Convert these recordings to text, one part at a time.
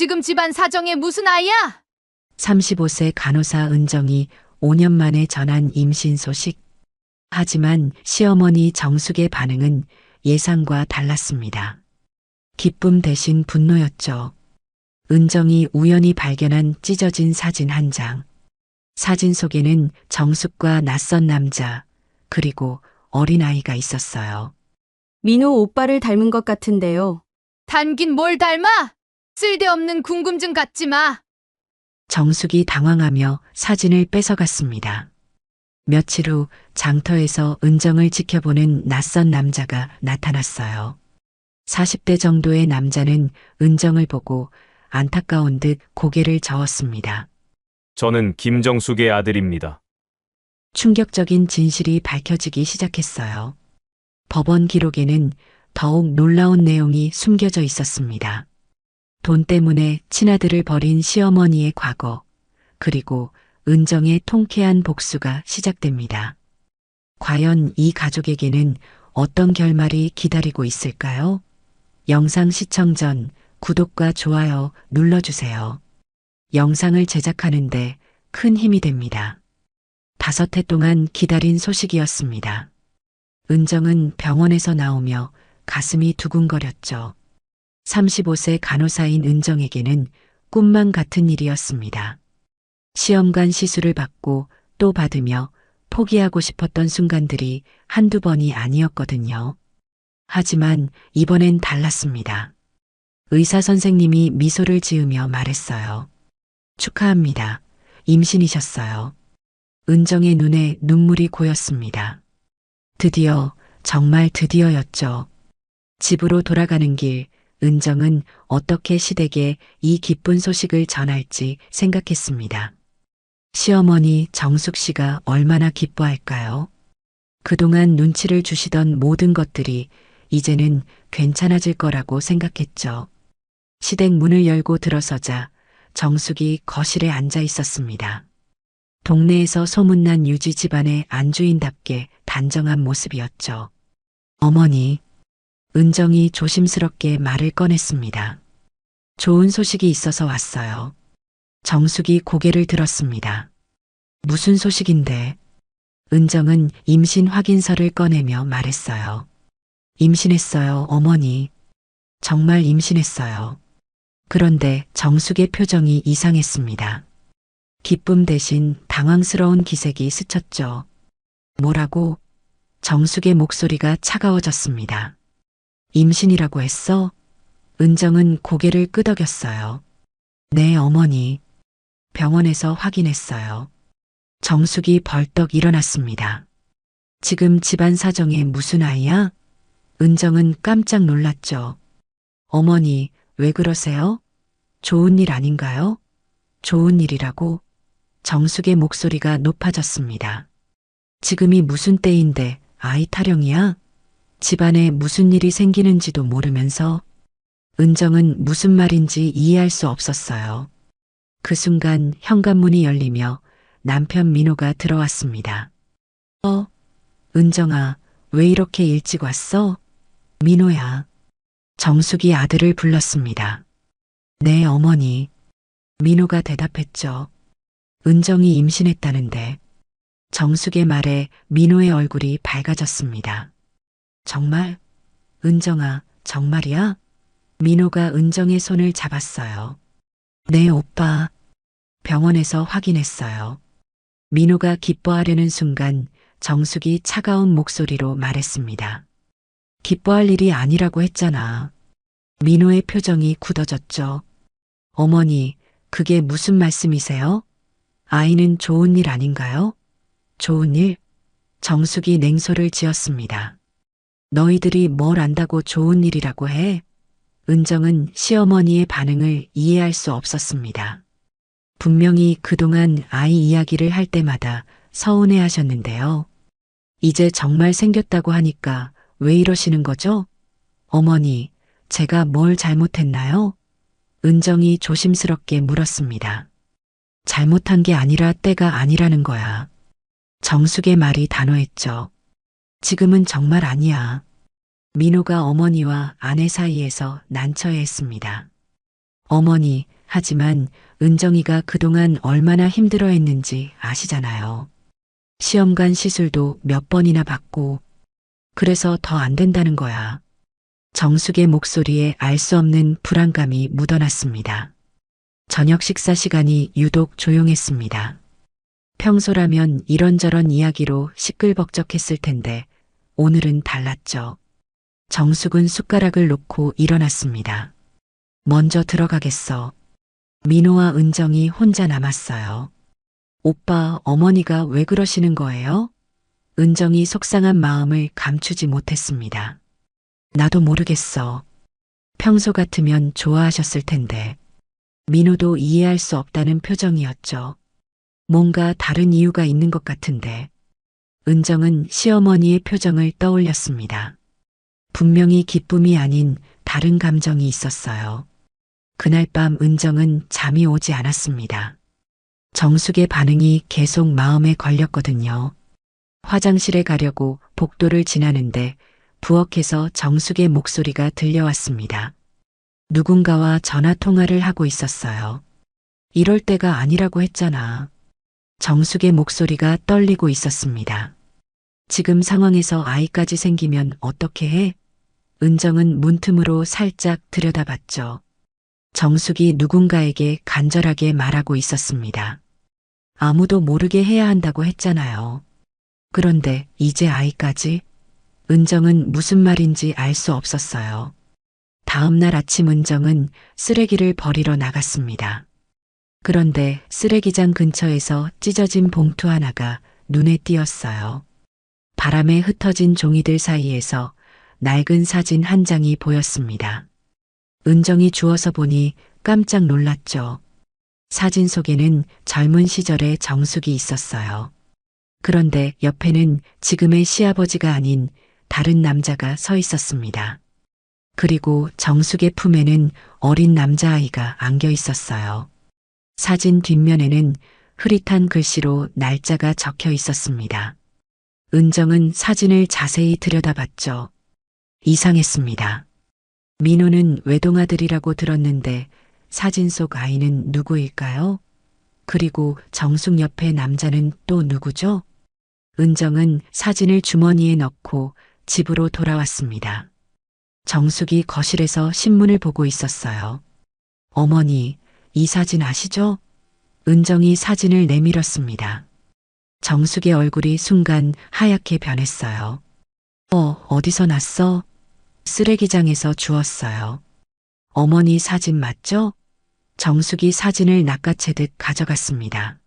지금 집안 사정에 무슨 아이야? 35세 간호사 은정이 5년 만에 전한 임신 소식. 하지만 시어머니 정숙의 반응은 예상과 달랐습니다. 기쁨 대신 분노였죠. 은정이 우연히 발견한 찢어진 사진 한 장. 사진 속에는 정숙과 낯선 남자, 그리고 어린아이가 있었어요. 민호 오빠를 닮은 것 같은데요. 닮긴 뭘 닮아? 쓸데없는 궁금증 갖지 마. 정숙이 당황하며 사진을 뺏어갔습니다. 며칠 후 장터에서 은정을 지켜보는 낯선 남자가 나타났어요. 40대 정도의 남자는 은정을 보고 안타까운 듯 고개를 저었습니다. 저는 김정숙의 아들입니다. 충격적인 진실이 밝혀지기 시작했어요. 법원 기록에는 더욱 놀라운 내용이 숨겨져 있었습니다. 돈 때문에 친아들을 버린 시어머니의 과거, 그리고 은정의 통쾌한 복수가 시작됩니다. 과연 이 가족에게는 어떤 결말이 기다리고 있을까요? 영상 시청 전 구독과 좋아요 눌러주세요. 영상을 제작하는데 큰 힘이 됩니다. 5해 동안 기다린 소식이었습니다. 은정은 병원에서 나오며 가슴이 두근거렸죠. 35세 간호사인 은정에게는 꿈만 같은 일이었습니다. 시험관 시술을 받고 또 받으며 포기하고 싶었던 순간들이 한두 번이 아니었거든요. 하지만 이번엔 달랐습니다. 의사 선생님이 미소를 지으며 말했어요. 축하합니다. 임신이셨어요. 은정의 눈에 눈물이 고였습니다. 드디어, 정말 드디어였죠. 집으로 돌아가는 길, 은정은 어떻게 시댁에 이 기쁜 소식을 전할지 생각했습니다. 시어머니 정숙 씨가 얼마나 기뻐할까요? 그동안 눈치를 주시던 모든 것들이 이제는 괜찮아질 거라고 생각했죠. 시댁 문을 열고 들어서자 정숙이 거실에 앉아 있었습니다. 동네에서 소문난 유지 집안의 안주인답게 단정한 모습이었죠. 어머니, 은정이 조심스럽게 말을 꺼냈습니다. 좋은 소식이 있어서 왔어요. 정숙이 고개를 들었습니다. 무슨 소식인데? 은정은 임신 확인서를 꺼내며 말했어요. 임신했어요, 어머니. 정말 임신했어요. 그런데 정숙의 표정이 이상했습니다. 기쁨 대신 당황스러운 기색이 스쳤죠. 뭐라고? 정숙의 목소리가 차가워졌습니다. 임신이라고 했어? 은정은 고개를 끄덕였어요. 네, 어머니. 병원에서 확인했어요. 정숙이 벌떡 일어났습니다. 지금 집안 사정에 무슨 아이야? 은정은 깜짝 놀랐죠. 어머니, 왜 그러세요? 좋은 일 아닌가요? 좋은 일이라고? 정숙의 목소리가 높아졌습니다. 지금이 무슨 때인데 아이 타령이야? 집안에 무슨 일이 생기는지도 모르면서 은정은 무슨 말인지 이해할 수 없었어요. 그 순간 현관문이 열리며 남편 민호가 들어왔습니다. 은정아, 왜 이렇게 일찍 왔어? 민호야. 정숙이 아들을 불렀습니다. 네, 어머니. 민호가 대답했죠. 은정이 임신했다는데. 정숙의 말에 민호의 얼굴이 밝아졌습니다. 정말? 은정아, 정말이야? 민호가 은정의 손을 잡았어요. 네, 오빠. 병원에서 확인했어요. 민호가 기뻐하려는 순간 정숙이 차가운 목소리로 말했습니다. 기뻐할 일이 아니라고 했잖아. 민호의 표정이 굳어졌죠. 어머니, 그게 무슨 말씀이세요? 아이는 좋은 일 아닌가요? 좋은 일? 정숙이 냉소를 지었습니다. 너희들이 뭘 안다고 좋은 일이라고 해? 은정은 시어머니의 반응을 이해할 수 없었습니다. 분명히 그동안 아이 이야기를 할 때마다 서운해 하셨는데요. 이제 정말 생겼다고 하니까 왜 이러시는 거죠? 어머니, 제가 뭘 잘못했나요? 은정이 조심스럽게 물었습니다. 잘못한 게 아니라 때가 아니라는 거야. 정숙의 말이 단호했죠. 지금은 정말 아니야. 민호가 어머니와 아내 사이에서 난처해했습니다. 어머니, 하지만 은정이가 그동안 얼마나 힘들어했는지 아시잖아요. 시험관 시술도 몇 번이나 받고 그래서 더 안 된다는 거야. 정숙의 목소리에 알 수 없는 불안감이 묻어났습니다. 저녁 식사 시간이 유독 조용했습니다. 평소라면 이런저런 이야기로 시끌벅적했을 텐데 오늘은 달랐죠. 정숙은 숟가락을 놓고 일어났습니다. 먼저 들어가겠어. 민호와 은정이 혼자 남았어요. 오빠, 어머니가 왜 그러시는 거예요? 은정이 속상한 마음을 감추지 못했습니다. 나도 모르겠어. 평소 같으면 좋아하셨을 텐데. 민호도 이해할 수 없다는 표정이었죠. 뭔가 다른 이유가 있는 것 같은데. 은정은 시어머니의 표정을 떠올렸습니다. 분명히 기쁨이 아닌 다른 감정이 있었어요. 그날 밤 은정은 잠이 오지 않았습니다. 정숙의 반응이 계속 마음에 걸렸거든요. 화장실에 가려고 복도를 지나는데 부엌에서 정숙의 목소리가 들려왔습니다. 누군가와 전화 통화를 하고 있었어요. 이럴 때가 아니라고 했잖아. 정숙의 목소리가 떨리고 있었습니다. 지금 상황에서 아이까지 생기면 어떻게 해? 은정은 문틈으로 살짝 들여다봤죠. 정숙이 누군가에게 간절하게 말하고 있었습니다. 아무도 모르게 해야 한다고 했잖아요. 그런데 이제 아이까지? 은정은 무슨 말인지 알 수 없었어요. 다음 날 아침 은정은 쓰레기를 버리러 나갔습니다. 그런데 쓰레기장 근처에서 찢어진 봉투 하나가 눈에 띄었어요. 바람에 흩어진 종이들 사이에서 낡은 사진 한 장이 보였습니다. 은정이 주워서 보니 깜짝 놀랐죠. 사진 속에는 젊은 시절의 정숙이 있었어요. 그런데 옆에는 지금의 시아버지가 아닌 다른 남자가 서 있었습니다. 그리고 정숙의 품에는 어린 남자아이가 안겨 있었어요. 사진 뒷면에는 흐릿한 글씨로 날짜가 적혀 있었습니다. 은정은 사진을 자세히 들여다봤죠. 이상했습니다. 민호는 외동아들이라고 들었는데 사진 속 아이는 누구일까요? 그리고 정숙 옆의 남자는 또 누구죠? 은정은 사진을 주머니에 넣고 집으로 돌아왔습니다. 정숙이 거실에서 신문을 보고 있었어요. 어머니, 이 사진 아시죠? 은정이 사진을 내밀었습니다. 정숙의 얼굴이 순간 하얗게 변했어요. 어디서 났어? 쓰레기장에서 주웠어요. 어머니 사진 맞죠? 정숙이 사진을 낚아채듯 가져갔습니다.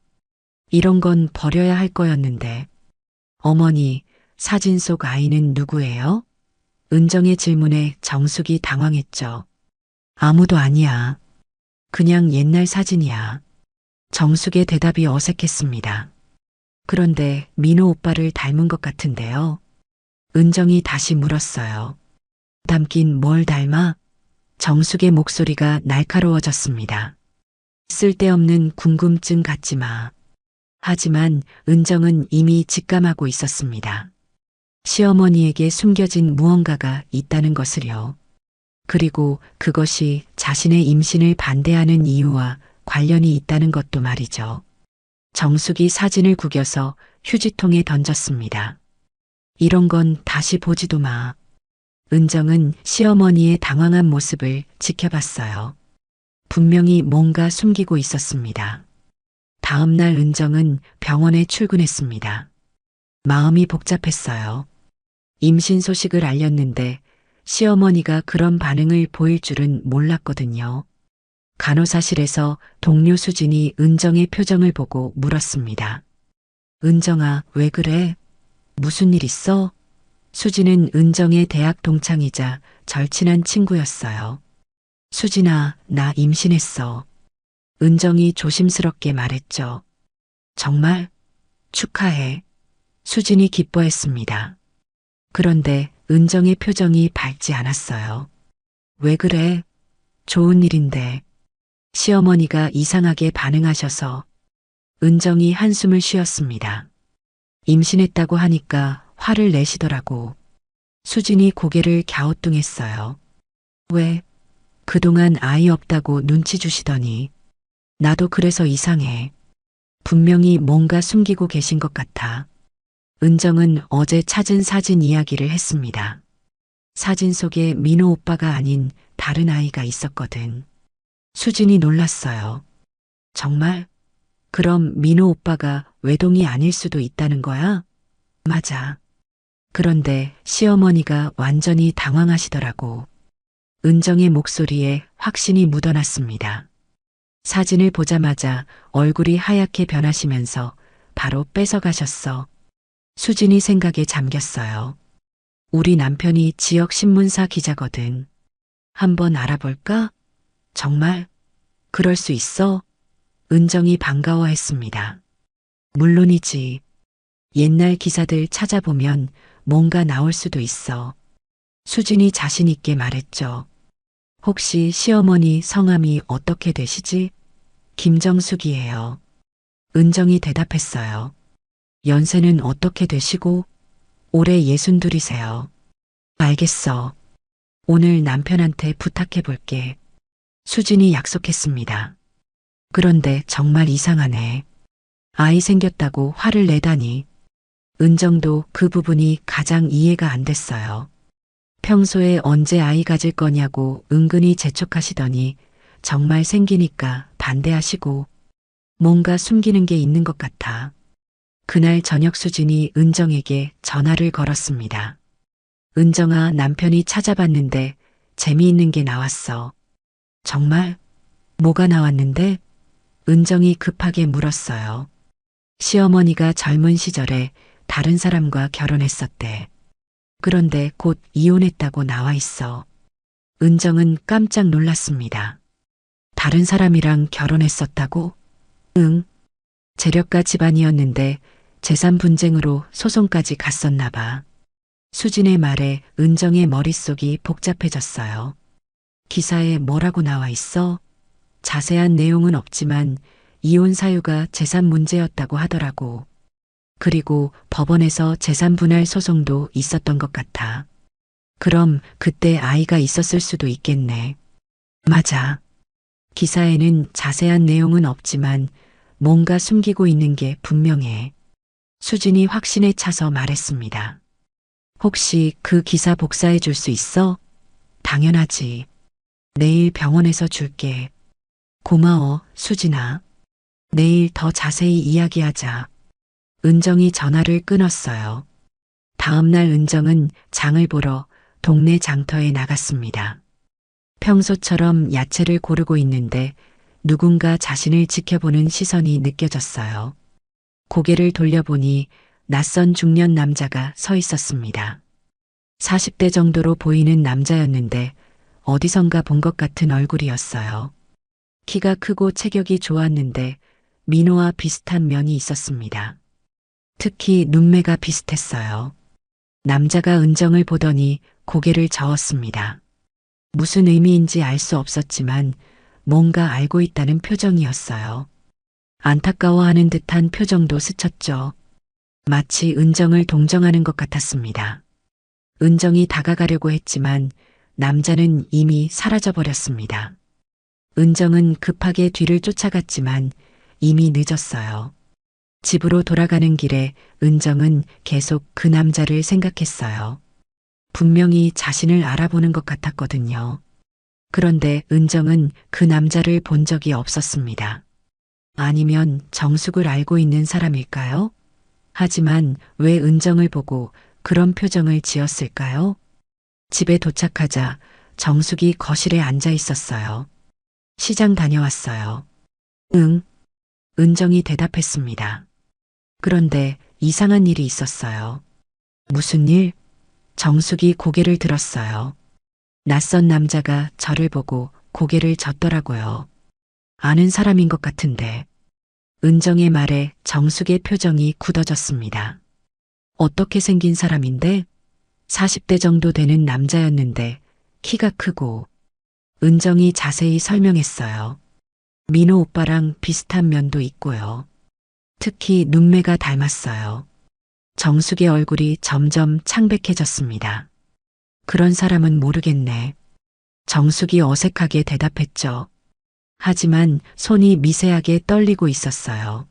이런 건 버려야 할 거였는데. 어머니, 사진 속 아이는 누구예요? 은정의 질문에 정숙이 당황했죠. 아무도 아니야. 그냥 옛날 사진이야. 정숙의 대답이 어색했습니다. 그런데 민호 오빠를 닮은 것 같은데요. 은정이 다시 물었어요. 닮긴 뭘 닮아? 정숙의 목소리가 날카로워졌습니다. 쓸데없는 궁금증 갖지 마. 하지만 은정은 이미 직감하고 있었습니다. 시어머니에게 숨겨진 무언가가 있다는 것을요. 그리고 그것이 자신의 임신을 반대하는 이유와 관련이 있다는 것도 말이죠. 정숙이 사진을 구겨서 휴지통에 던졌습니다. 이런 건 다시 보지도 마. 은정은 시어머니의 당황한 모습을 지켜봤어요. 분명히 뭔가 숨기고 있었습니다. 다음 날 은정은 병원에 출근했습니다. 마음이 복잡했어요. 임신 소식을 알렸는데 시어머니가 그런 반응을 보일 줄은 몰랐거든요. 간호사실에서 동료 수진이 은정의 표정을 보고 물었습니다. 은정아, 왜 그래? 무슨 일 있어? 수진은 은정의 대학 동창이자 절친한 친구였어요. 수진아, 나 임신했어. 은정이 조심스럽게 말했죠. 정말? 축하해. 수진이 기뻐했습니다. 그런데 은정의 표정이 밝지 않았어요. 왜 그래? 좋은 일인데. 시어머니가 이상하게 반응하셔서 은정이 한숨을 쉬었습니다. 임신했다고 하니까 화를 내시더라고. 수진이 고개를 갸우뚱했어요. 왜? 그동안 아이 없다고 눈치 주시더니 나도 그래서 이상해. 분명히 뭔가 숨기고 계신 것 같아. 은정은 어제 찾은 사진 이야기를 했습니다. 사진 속에 민호 오빠가 아닌 다른 아이가 있었거든. 수진이 놀랐어요. 정말? 그럼 민호 오빠가 외동이 아닐 수도 있다는 거야? 맞아. 그런데 시어머니가 완전히 당황하시더라고. 은정의 목소리에 확신이 묻어났습니다. 사진을 보자마자 얼굴이 하얗게 변하시면서 바로 뺏어가셨어. 수진이 생각에 잠겼어요. 우리 남편이 지역 신문사 기자거든. 한번 알아볼까? 정말? 그럴 수 있어? 은정이 반가워했습니다. 물론이지. 옛날 기사들 찾아보면 뭔가 나올 수도 있어. 수진이 자신 있게 말했죠. 혹시 시어머니 성함이 어떻게 되시지? 김정숙이에요. 은정이 대답했어요. 연세는 어떻게 되시고? 올해 62이세요. 알겠어. 오늘 남편한테 부탁해 볼게. 수진이 약속했습니다. 그런데 정말 이상하네. 아이 생겼다고 화를 내다니. 은정도 그 부분이 가장 이해가 안 됐어요. 평소에 언제 아이 가질 거냐고 은근히 재촉하시더니 정말 생기니까 반대하시고 뭔가 숨기는 게 있는 것 같아. 그날 저녁 수진이 은정에게 전화를 걸었습니다. 은정아, 남편이 찾아봤는데 재미있는 게 나왔어. 정말? 뭐가 나왔는데? 은정이 급하게 물었어요. 시어머니가 젊은 시절에 다른 사람과 결혼했었대. 그런데 곧 이혼했다고 나와 있어. 은정은 깜짝 놀랐습니다. 다른 사람이랑 결혼했었다고? 응. 재력가 집안이었는데 재산 분쟁으로 소송까지 갔었나 봐. 수진의 말에 은정의 머릿속이 복잡해졌어요. 기사에 뭐라고 나와 있어? 자세한 내용은 없지만 이혼 사유가 재산 문제였다고 하더라고. 그리고 법원에서 재산 분할 소송도 있었던 것 같아. 그럼 그때 아이가 있었을 수도 있겠네. 맞아. 기사에는 자세한 내용은 없지만 뭔가 숨기고 있는 게 분명해. 수진이 확신에 차서 말했습니다. 혹시 그 기사 복사해 줄 수 있어? 당연하지. 내일 병원에서 줄게. 고마워, 수진아. 내일 더 자세히 이야기하자. 은정이 전화를 끊었어요. 다음날 은정은 장을 보러 동네 장터에 나갔습니다. 평소처럼 야채를 고르고 있는데 누군가 자신을 지켜보는 시선이 느껴졌어요. 고개를 돌려보니 낯선 중년 남자가 서 있었습니다. 40대 정도로 보이는 남자였는데 어디선가 본 것 같은 얼굴이었어요. 키가 크고 체격이 좋았는데 민호와 비슷한 면이 있었습니다. 특히 눈매가 비슷했어요. 남자가 은정을 보더니 고개를 저었습니다. 무슨 의미인지 알 수 없었지만 뭔가 알고 있다는 표정이었어요. 안타까워하는 듯한 표정도 스쳤죠. 마치 은정을 동정하는 것 같았습니다. 은정이 다가가려고 했지만 남자는 이미 사라져버렸습니다. 은정은 급하게 뒤를 쫓아갔지만 이미 늦었어요. 집으로 돌아가는 길에 은정은 계속 그 남자를 생각했어요. 분명히 자신을 알아보는 것 같았거든요. 그런데 은정은 그 남자를 본 적이 없었습니다. 아니면 정숙을 알고 있는 사람일까요? 하지만 왜 은정을 보고 그런 표정을 지었을까요? 집에 도착하자 정숙이 거실에 앉아 있었어요. 시장 다녀왔어요. 응. 은정이 대답했습니다. 그런데 이상한 일이 있었어요. 무슨 일? 정숙이 고개를 들었어요. 낯선 남자가 저를 보고 고개를 젓더라고요. 아는 사람인 것 같은데. 은정의 말에 정숙의 표정이 굳어졌습니다. 어떻게 생긴 사람인데? 40대 정도 되는 남자였는데 키가 크고. 은정이 자세히 설명했어요. 민호 오빠랑 비슷한 면도 있고요. 특히 눈매가 닮았어요. 정숙의 얼굴이 점점 창백해졌습니다. 그런 사람은 모르겠네. 정숙이 어색하게 대답했죠. 하지만 손이 미세하게 떨리고 있었어요.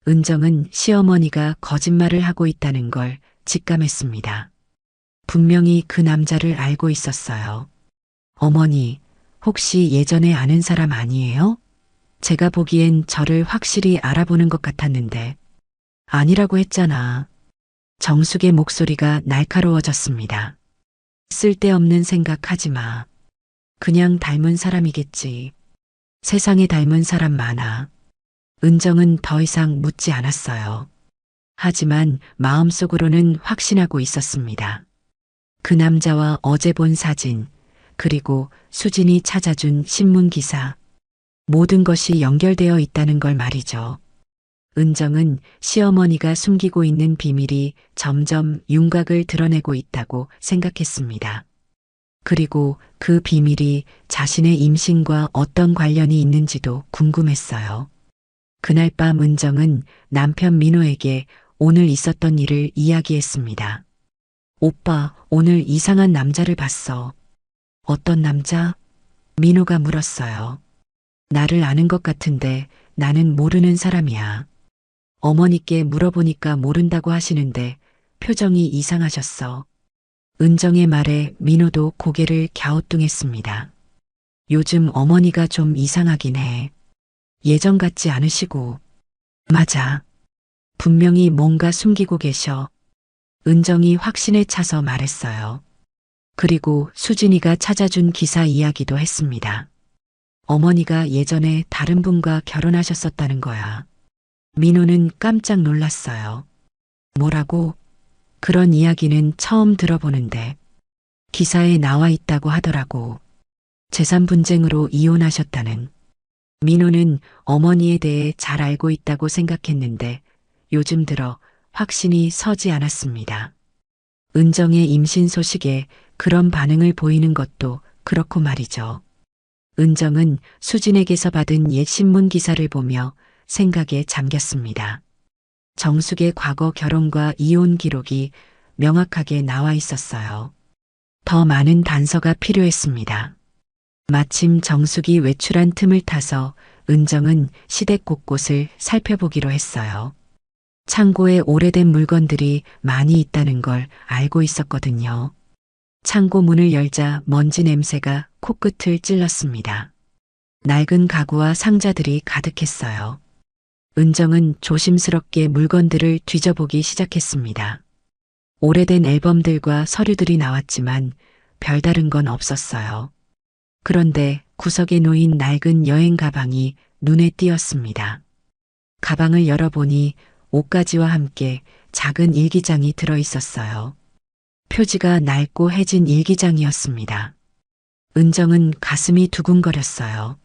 은정은 시어머니가 거짓말을 하고 있다는 걸 직감했습니다. 분명히 그 남자를 알고 있었어요. 어머니, 혹시 예전에 아는 사람 아니에요? 제가 보기엔 저를 확실히 알아보는 것 같았는데. 아니라고 했잖아. 정숙의 목소리가 날카로워졌습니다. 쓸데없는 생각하지 마. 그냥 닮은 사람이겠지. 세상에 닮은 사람 많아. 은정은 더 이상 묻지 않았어요. 하지만 마음속으로는 확신하고 있었습니다. 그 남자와 어제 본 사진, 그리고 수진이 찾아준 신문 기사, 모든 것이 연결되어 있다는 걸 말이죠. 은정은 시어머니가 숨기고 있는 비밀이 점점 윤곽을 드러내고 있다고 생각했습니다. 그리고 그 비밀이 자신의 임신과 어떤 관련이 있는지도 궁금했어요. 그날 밤 은정은 남편 민호에게 오늘 있었던 일을 이야기했습니다. 오빠, 오늘 이상한 남자를 봤어. 어떤 남자? 민호가 물었어요. 나를 아는 것 같은데 나는 모르는 사람이야. 어머니께 물어보니까 모른다고 하시는데 표정이 이상하셨어. 은정의 말에 민호도 고개를 갸우뚱했습니다. 요즘 어머니가 좀 이상하긴 해. 예전 같지 않으시고. 맞아. 분명히 뭔가 숨기고 계셔. 은정이 확신에 차서 말했어요. 그리고 수진이가 찾아준 기사 이야기도 했습니다. 어머니가 예전에 다른 분과 결혼하셨었다는 거야. 민호는 깜짝 놀랐어요. 뭐라고? 그런 이야기는 처음 들어보는데. 기사에 나와 있다고 하더라고. 재산 분쟁으로 이혼하셨다는. 민호는 어머니에 대해 잘 알고 있다고 생각했는데 요즘 들어 확신이 서지 않았습니다. 은정의 임신 소식에 그런 반응을 보이는 것도 그렇고 말이죠. 은정은 수진에게서 받은 옛 신문 기사를 보며 생각에 잠겼습니다. 정숙의 과거 결혼과 이혼 기록이 명확하게 나와 있었어요. 더 많은 단서가 필요했습니다. 마침 정숙이 외출한 틈을 타서 은정은 시댁 곳곳을 살펴보기로 했어요. 창고에 오래된 물건들이 많이 있다는 걸 알고 있었거든요. 창고 문을 열자 먼지 냄새가 코끝을 찔렀습니다. 낡은 가구와 상자들이 가득했어요. 은정은 조심스럽게 물건들을 뒤져보기 시작했습니다. 오래된 앨범들과 서류들이 나왔지만 별다른 건 없었어요. 그런데 구석에 놓인 낡은 여행 가방이 눈에 띄었습니다. 가방을 열어보니 옷가지와 함께 작은 일기장이 들어 있었어요. 표지가 낡고 해진 일기장이었습니다. 은정은 가슴이 두근거렸어요.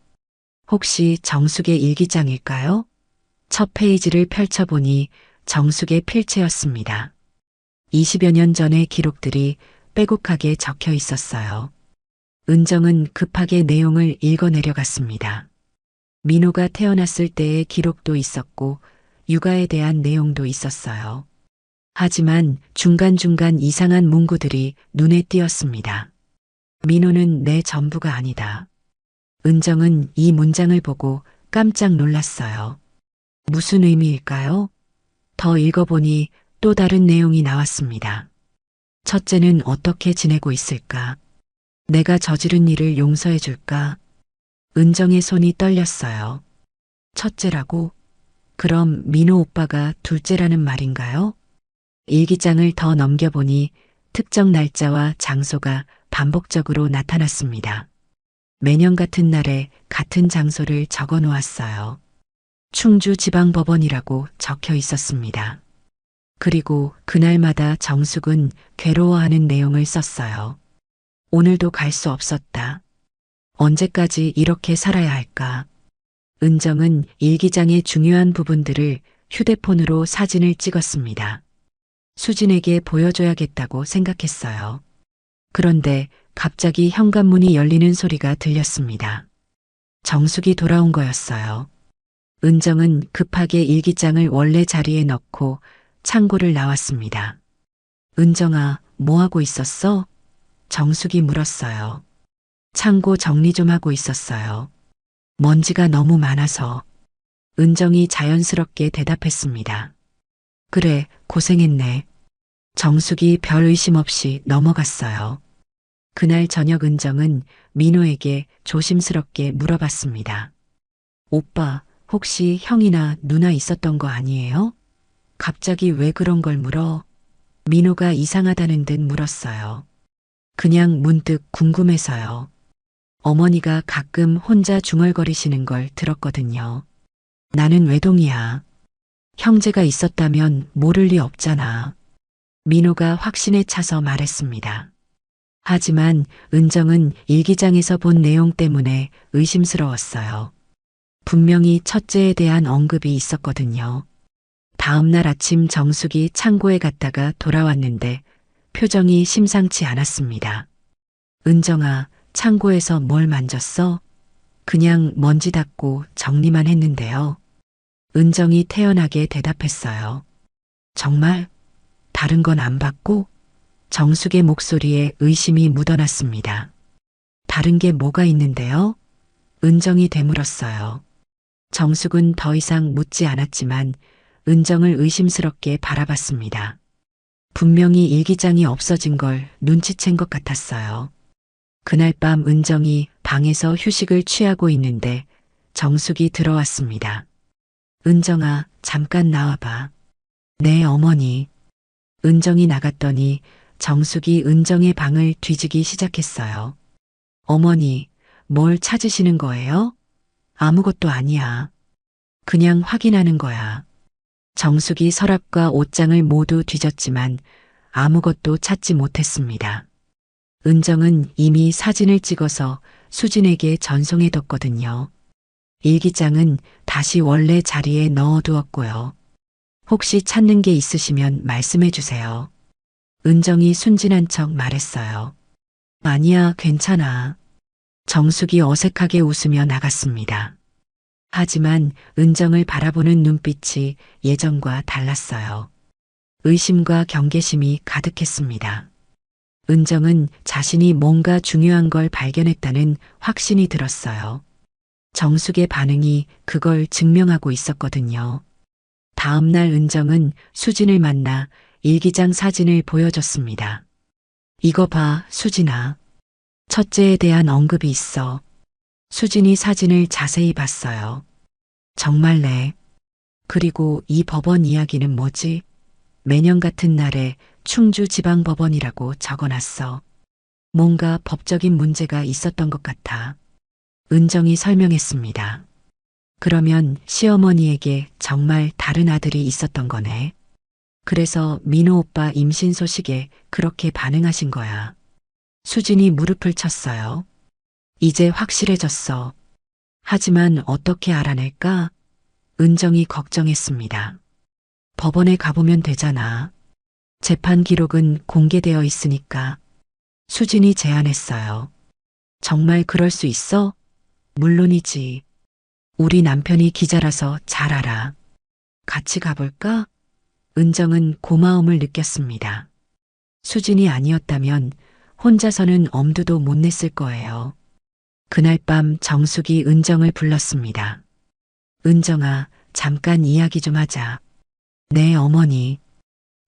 혹시 정숙의 일기장일까요? 첫 페이지를 펼쳐보니 정숙의 필체였습니다. 20여 년 전의 기록들이 빼곡하게 적혀 있었어요. 은정은 급하게 내용을 읽어내려갔습니다. 민호가 태어났을 때의 기록도 있었고 육아에 대한 내용도 있었어요. 하지만 중간중간 이상한 문구들이 눈에 띄었습니다. 민호는 내 전부가 아니다. 은정은 이 문장을 보고 깜짝 놀랐어요. 무슨 의미일까요? 더 읽어보니 또 다른 내용이 나왔습니다. 첫째는 어떻게 지내고 있을까? 내가 저지른 일을 용서해 줄까? 은정의 손이 떨렸어요. 첫째라고? 그럼 민호 오빠가 둘째라는 말인가요? 일기장을 더 넘겨보니 특정 날짜와 장소가 반복적으로 나타났습니다. 매년 같은 날에 같은 장소를 적어 놓았어요. 충주지방법원이라고 적혀 있었습니다. 그리고 그날마다 정숙은 괴로워하는 내용을 썼어요. 오늘도 갈 수 없었다. 언제까지 이렇게 살아야 할까? 은정은 일기장의 중요한 부분들을 휴대폰으로 사진을 찍었습니다. 수진에게 보여줘야겠다고 생각했어요. 그런데 갑자기 현관문이 열리는 소리가 들렸습니다. 정숙이 돌아온 거였어요. 은정은 급하게 일기장을 원래 자리에 넣고 창고를 나왔습니다. 은정아, 뭐하고 있었어? 정숙이 물었어요. 창고 정리 좀 하고 있었어요. 먼지가 너무 많아서. 은정이 자연스럽게 대답했습니다. 그래, 고생했네. 정숙이 별 의심 없이 넘어갔어요. 그날 저녁 은정은 민호에게 조심스럽게 물어봤습니다. 오빠, 혹시 형이나 누나 있었던 거 아니에요? 갑자기 왜 그런 걸 물어? 민호가 이상하다는 듯 물었어요. 그냥 문득 궁금해서요. 어머니가 가끔 혼자 중얼거리시는 걸 들었거든요. 나는 외동이야. 형제가 있었다면 모를 리 없잖아. 민호가 확신에 차서 말했습니다. 하지만 은정은 일기장에서 본 내용 때문에 의심스러웠어요. 분명히 첫째에 대한 언급이 있었거든요. 다음 날 아침 정숙이 창고에 갔다가 돌아왔는데 표정이 심상치 않았습니다. 은정아, 창고에서 뭘 만졌어? 그냥 먼지 닦고 정리만 했는데요. 은정이 태연하게 대답했어요. 정말? 다른 건 안 봤고? 정숙의 목소리에 의심이 묻어났습니다. 다른 게 뭐가 있는데요? 은정이 되물었어요. 정숙은 더 이상 묻지 않았지만 은정을 의심스럽게 바라봤습니다. 분명히 일기장이 없어진 걸 눈치챈 것 같았어요. 그날 밤 은정이 방에서 휴식을 취하고 있는데 정숙이 들어왔습니다. 은정아, 잠깐 나와봐. 네, 어머니. 은정이 나갔더니 정숙이 은정의 방을 뒤지기 시작했어요. 어머니, 뭘 찾으시는 거예요? 아무것도 아니야. 그냥 확인하는 거야. 정숙이 서랍과 옷장을 모두 뒤졌지만 아무것도 찾지 못했습니다. 은정은 이미 사진을 찍어서 수진에게 전송해뒀거든요. 일기장은 다시 원래 자리에 넣어두었고요. 혹시 찾는 게 있으시면 말씀해 주세요. 은정이 순진한 척 말했어요. 아니야, 괜찮아. 정숙이 어색하게 웃으며 나갔습니다. 하지만 은정을 바라보는 눈빛이 예전과 달랐어요. 의심과 경계심이 가득했습니다. 은정은 자신이 뭔가 중요한 걸 발견했다는 확신이 들었어요. 정숙의 반응이 그걸 증명하고 있었거든요. 다음 날 은정은 수진을 만나 일기장 사진을 보여줬습니다. 이거 봐, 수진아. 첫째에 대한 언급이 있어. 수진이 사진을 자세히 봤어요. 정말래. 그리고 이 법원 이야기는 뭐지? 매년 같은 날에 충주지방법원이라고 적어놨어. 뭔가 법적인 문제가 있었던 것 같아. 은정이 설명했습니다. 그러면 시어머니에게 정말 다른 아들이 있었던 거네. 그래서 민호 오빠 임신 소식에 그렇게 반응하신 거야. 수진이 무릎을 쳤어요. 이제 확실해졌어. 하지만 어떻게 알아낼까? 은정이 걱정했습니다. 법원에 가보면 되잖아. 재판 기록은 공개되어 있으니까. 수진이 제안했어요. 정말 그럴 수 있어? 물론이지. 우리 남편이 기자라서 잘 알아. 같이 가볼까? 은정은 고마움을 느꼈습니다. 수진이 아니었다면 혼자서는 엄두도 못 냈을 거예요. 그날 밤 정숙이 은정을 불렀습니다. 은정아, 잠깐 이야기 좀 하자. 네, 어머니.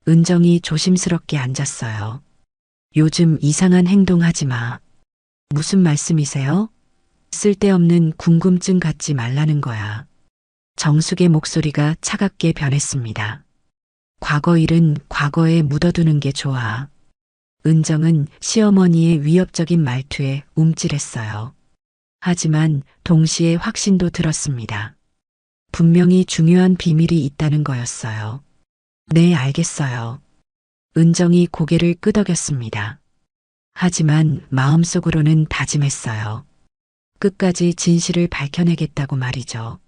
은정이 조심스럽게 앉았어요. 요즘 이상한 행동 하지 마. 무슨 말씀이세요? 쓸데없는 궁금증 갖지 말라는 거야. 정숙의 목소리가 차갑게 변했습니다. 과거 일은 과거에 묻어두는 게 좋아. 은정은 시어머니의 위협적인 말투에 움찔했어요. 하지만 동시에 확신도 들었습니다. 분명히 중요한 비밀이 있다는 거였어요. 네, 알겠어요. 은정이 고개를 끄덕였습니다. 하지만 마음속으로는 다짐했어요. 끝까지 진실을 밝혀내겠다고 말이죠.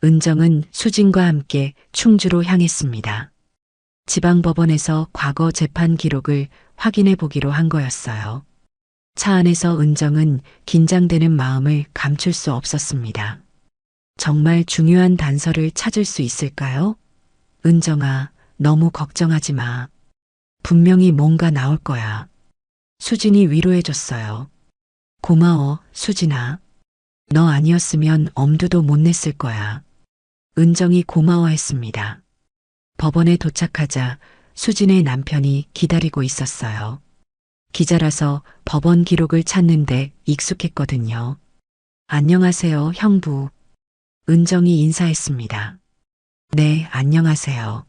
은정은 수진과 함께 충주로 향했습니다. 지방법원에서 과거 재판 기록을 확인해 보기로 한 거였어요. 차 안에서 은정은 긴장되는 마음을 감출 수 없었습니다. 정말 중요한 단서를 찾을 수 있을까요? 은정아, 너무 걱정하지 마. 분명히 뭔가 나올 거야. 수진이 위로해줬어요. 고마워, 수진아. 너 아니었으면 엄두도 못 냈을 거야. 은정이 고마워했습니다. 법원에 도착하자 수진의 남편이 기다리고 있었어요. 기자라서 법원 기록을 찾는데 익숙했거든요. 안녕하세요, 형부. 은정이 인사했습니다. 네, 안녕하세요.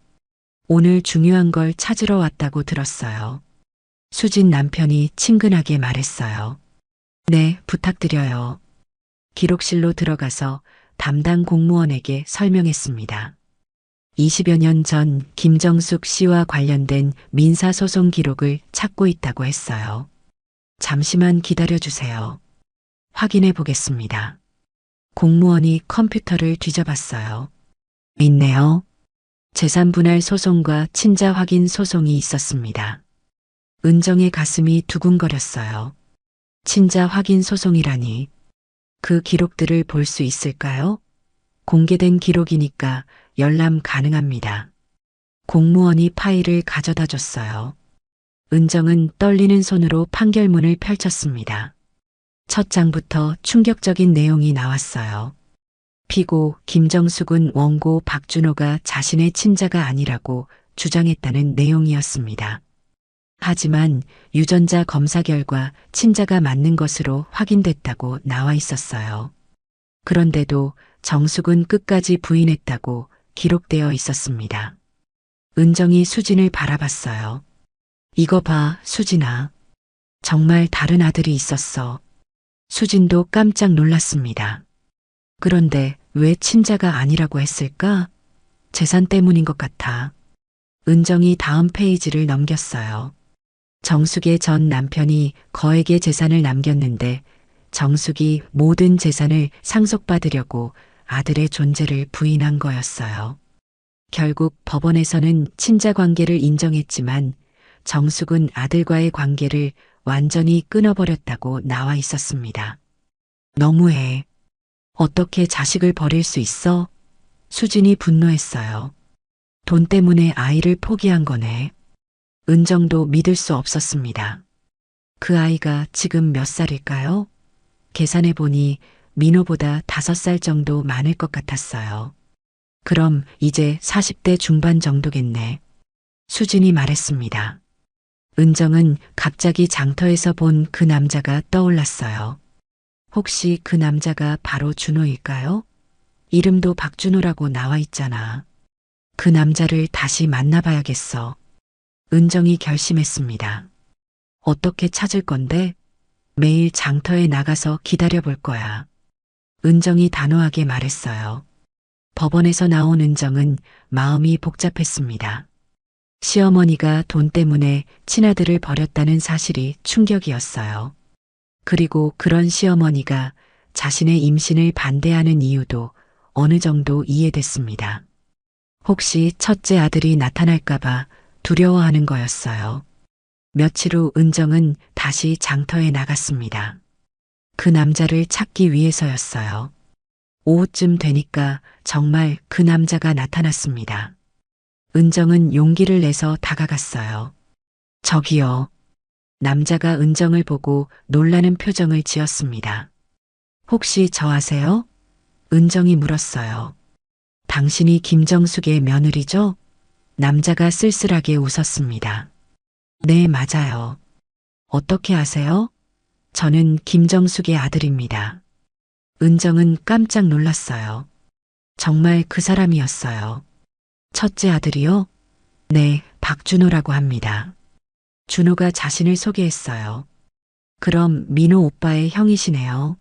오늘 중요한 걸 찾으러 왔다고 들었어요. 수진 남편이 친근하게 말했어요. 네, 부탁드려요. 기록실로 들어가서 담당 공무원에게 설명했습니다. 20여 년 전 김정숙 씨와 관련된 민사소송 기록을 찾고 있다고 했어요. 잠시만 기다려주세요. 확인해 보겠습니다. 공무원이 컴퓨터를 뒤져봤어요. 있네요. 재산분할 소송과 친자 확인 소송이 있었습니다. 은정의 가슴이 두근거렸어요. 친자 확인 소송이라니. 그 기록들을 볼 수 있을까요? 공개된 기록이니까 열람 가능합니다. 공무원이 파일을 가져다 줬어요. 은정은 떨리는 손으로 판결문을 펼쳤습니다. 첫 장부터 충격적인 내용이 나왔어요. 피고 김정숙은 원고 박준호가 자신의 친자가 아니라고 주장했다는 내용이었습니다. 하지만 유전자 검사 결과 친자가 맞는 것으로 확인됐다고 나와 있었어요. 그런데도 정숙은 끝까지 부인했다고 기록되어 있었습니다. 은정이 수진을 바라봤어요. 이거 봐, 수진아. 정말 다른 아들이 있었어. 수진도 깜짝 놀랐습니다. 그런데 왜 친자가 아니라고 했을까? 재산 때문인 것 같아. 은정이 다음 페이지를 넘겼어요. 정숙의 전 남편이 거액의 재산을 남겼는데 정숙이 모든 재산을 상속받으려고 아들의 존재를 부인한 거였어요. 결국 법원에서는 친자 관계를 인정했지만 정숙은 아들과의 관계를 완전히 끊어버렸다고 나와 있었습니다. 너무해. 어떻게 자식을 버릴 수 있어? 수진이 분노했어요. 돈 때문에 아이를 포기한 거네. 은정도 믿을 수 없었습니다. 그 아이가 지금 몇 살일까요? 계산해보니 민호보다 5살 정도 많을 것 같았어요. 그럼 이제 40대 중반 정도겠네. 수진이 말했습니다. 은정은 갑자기 장터에서 본 그 남자가 떠올랐어요. 혹시 그 남자가 바로 준호일까요? 이름도 박준호라고 나와 있잖아. 그 남자를 다시 만나봐야겠어. 은정이 결심했습니다. 어떻게 찾을 건데? 매일 장터에 나가서 기다려볼 거야. 은정이 단호하게 말했어요. 법원에서 나온 은정은 마음이 복잡했습니다. 시어머니가 돈 때문에 친아들을 버렸다는 사실이 충격이었어요. 그리고 그런 시어머니가 자신의 임신을 반대하는 이유도 어느 정도 이해됐습니다. 혹시 첫째 아들이 나타날까봐 두려워하는 거였어요. 며칠 후 은정은 다시 장터에 나갔습니다. 그 남자를 찾기 위해서였어요. 오후쯤 되니까 정말 그 남자가 나타났습니다. 은정은 용기를 내서 다가갔어요. 저기요. 남자가 은정을 보고 놀라는 표정을 지었습니다. 혹시 저 아세요? 은정이 물었어요. 당신이 김정숙의 며느리죠? 남자가 쓸쓸하게 웃었습니다. 네, 맞아요. 어떻게 아세요? 저는 김정숙의 아들입니다. 은정은 깜짝 놀랐어요. 정말 그 사람이었어요. 첫째 아들이요? 네, 박준호라고 합니다. 준호가 자신을 소개했어요. 그럼 민호 오빠의 형이시네요.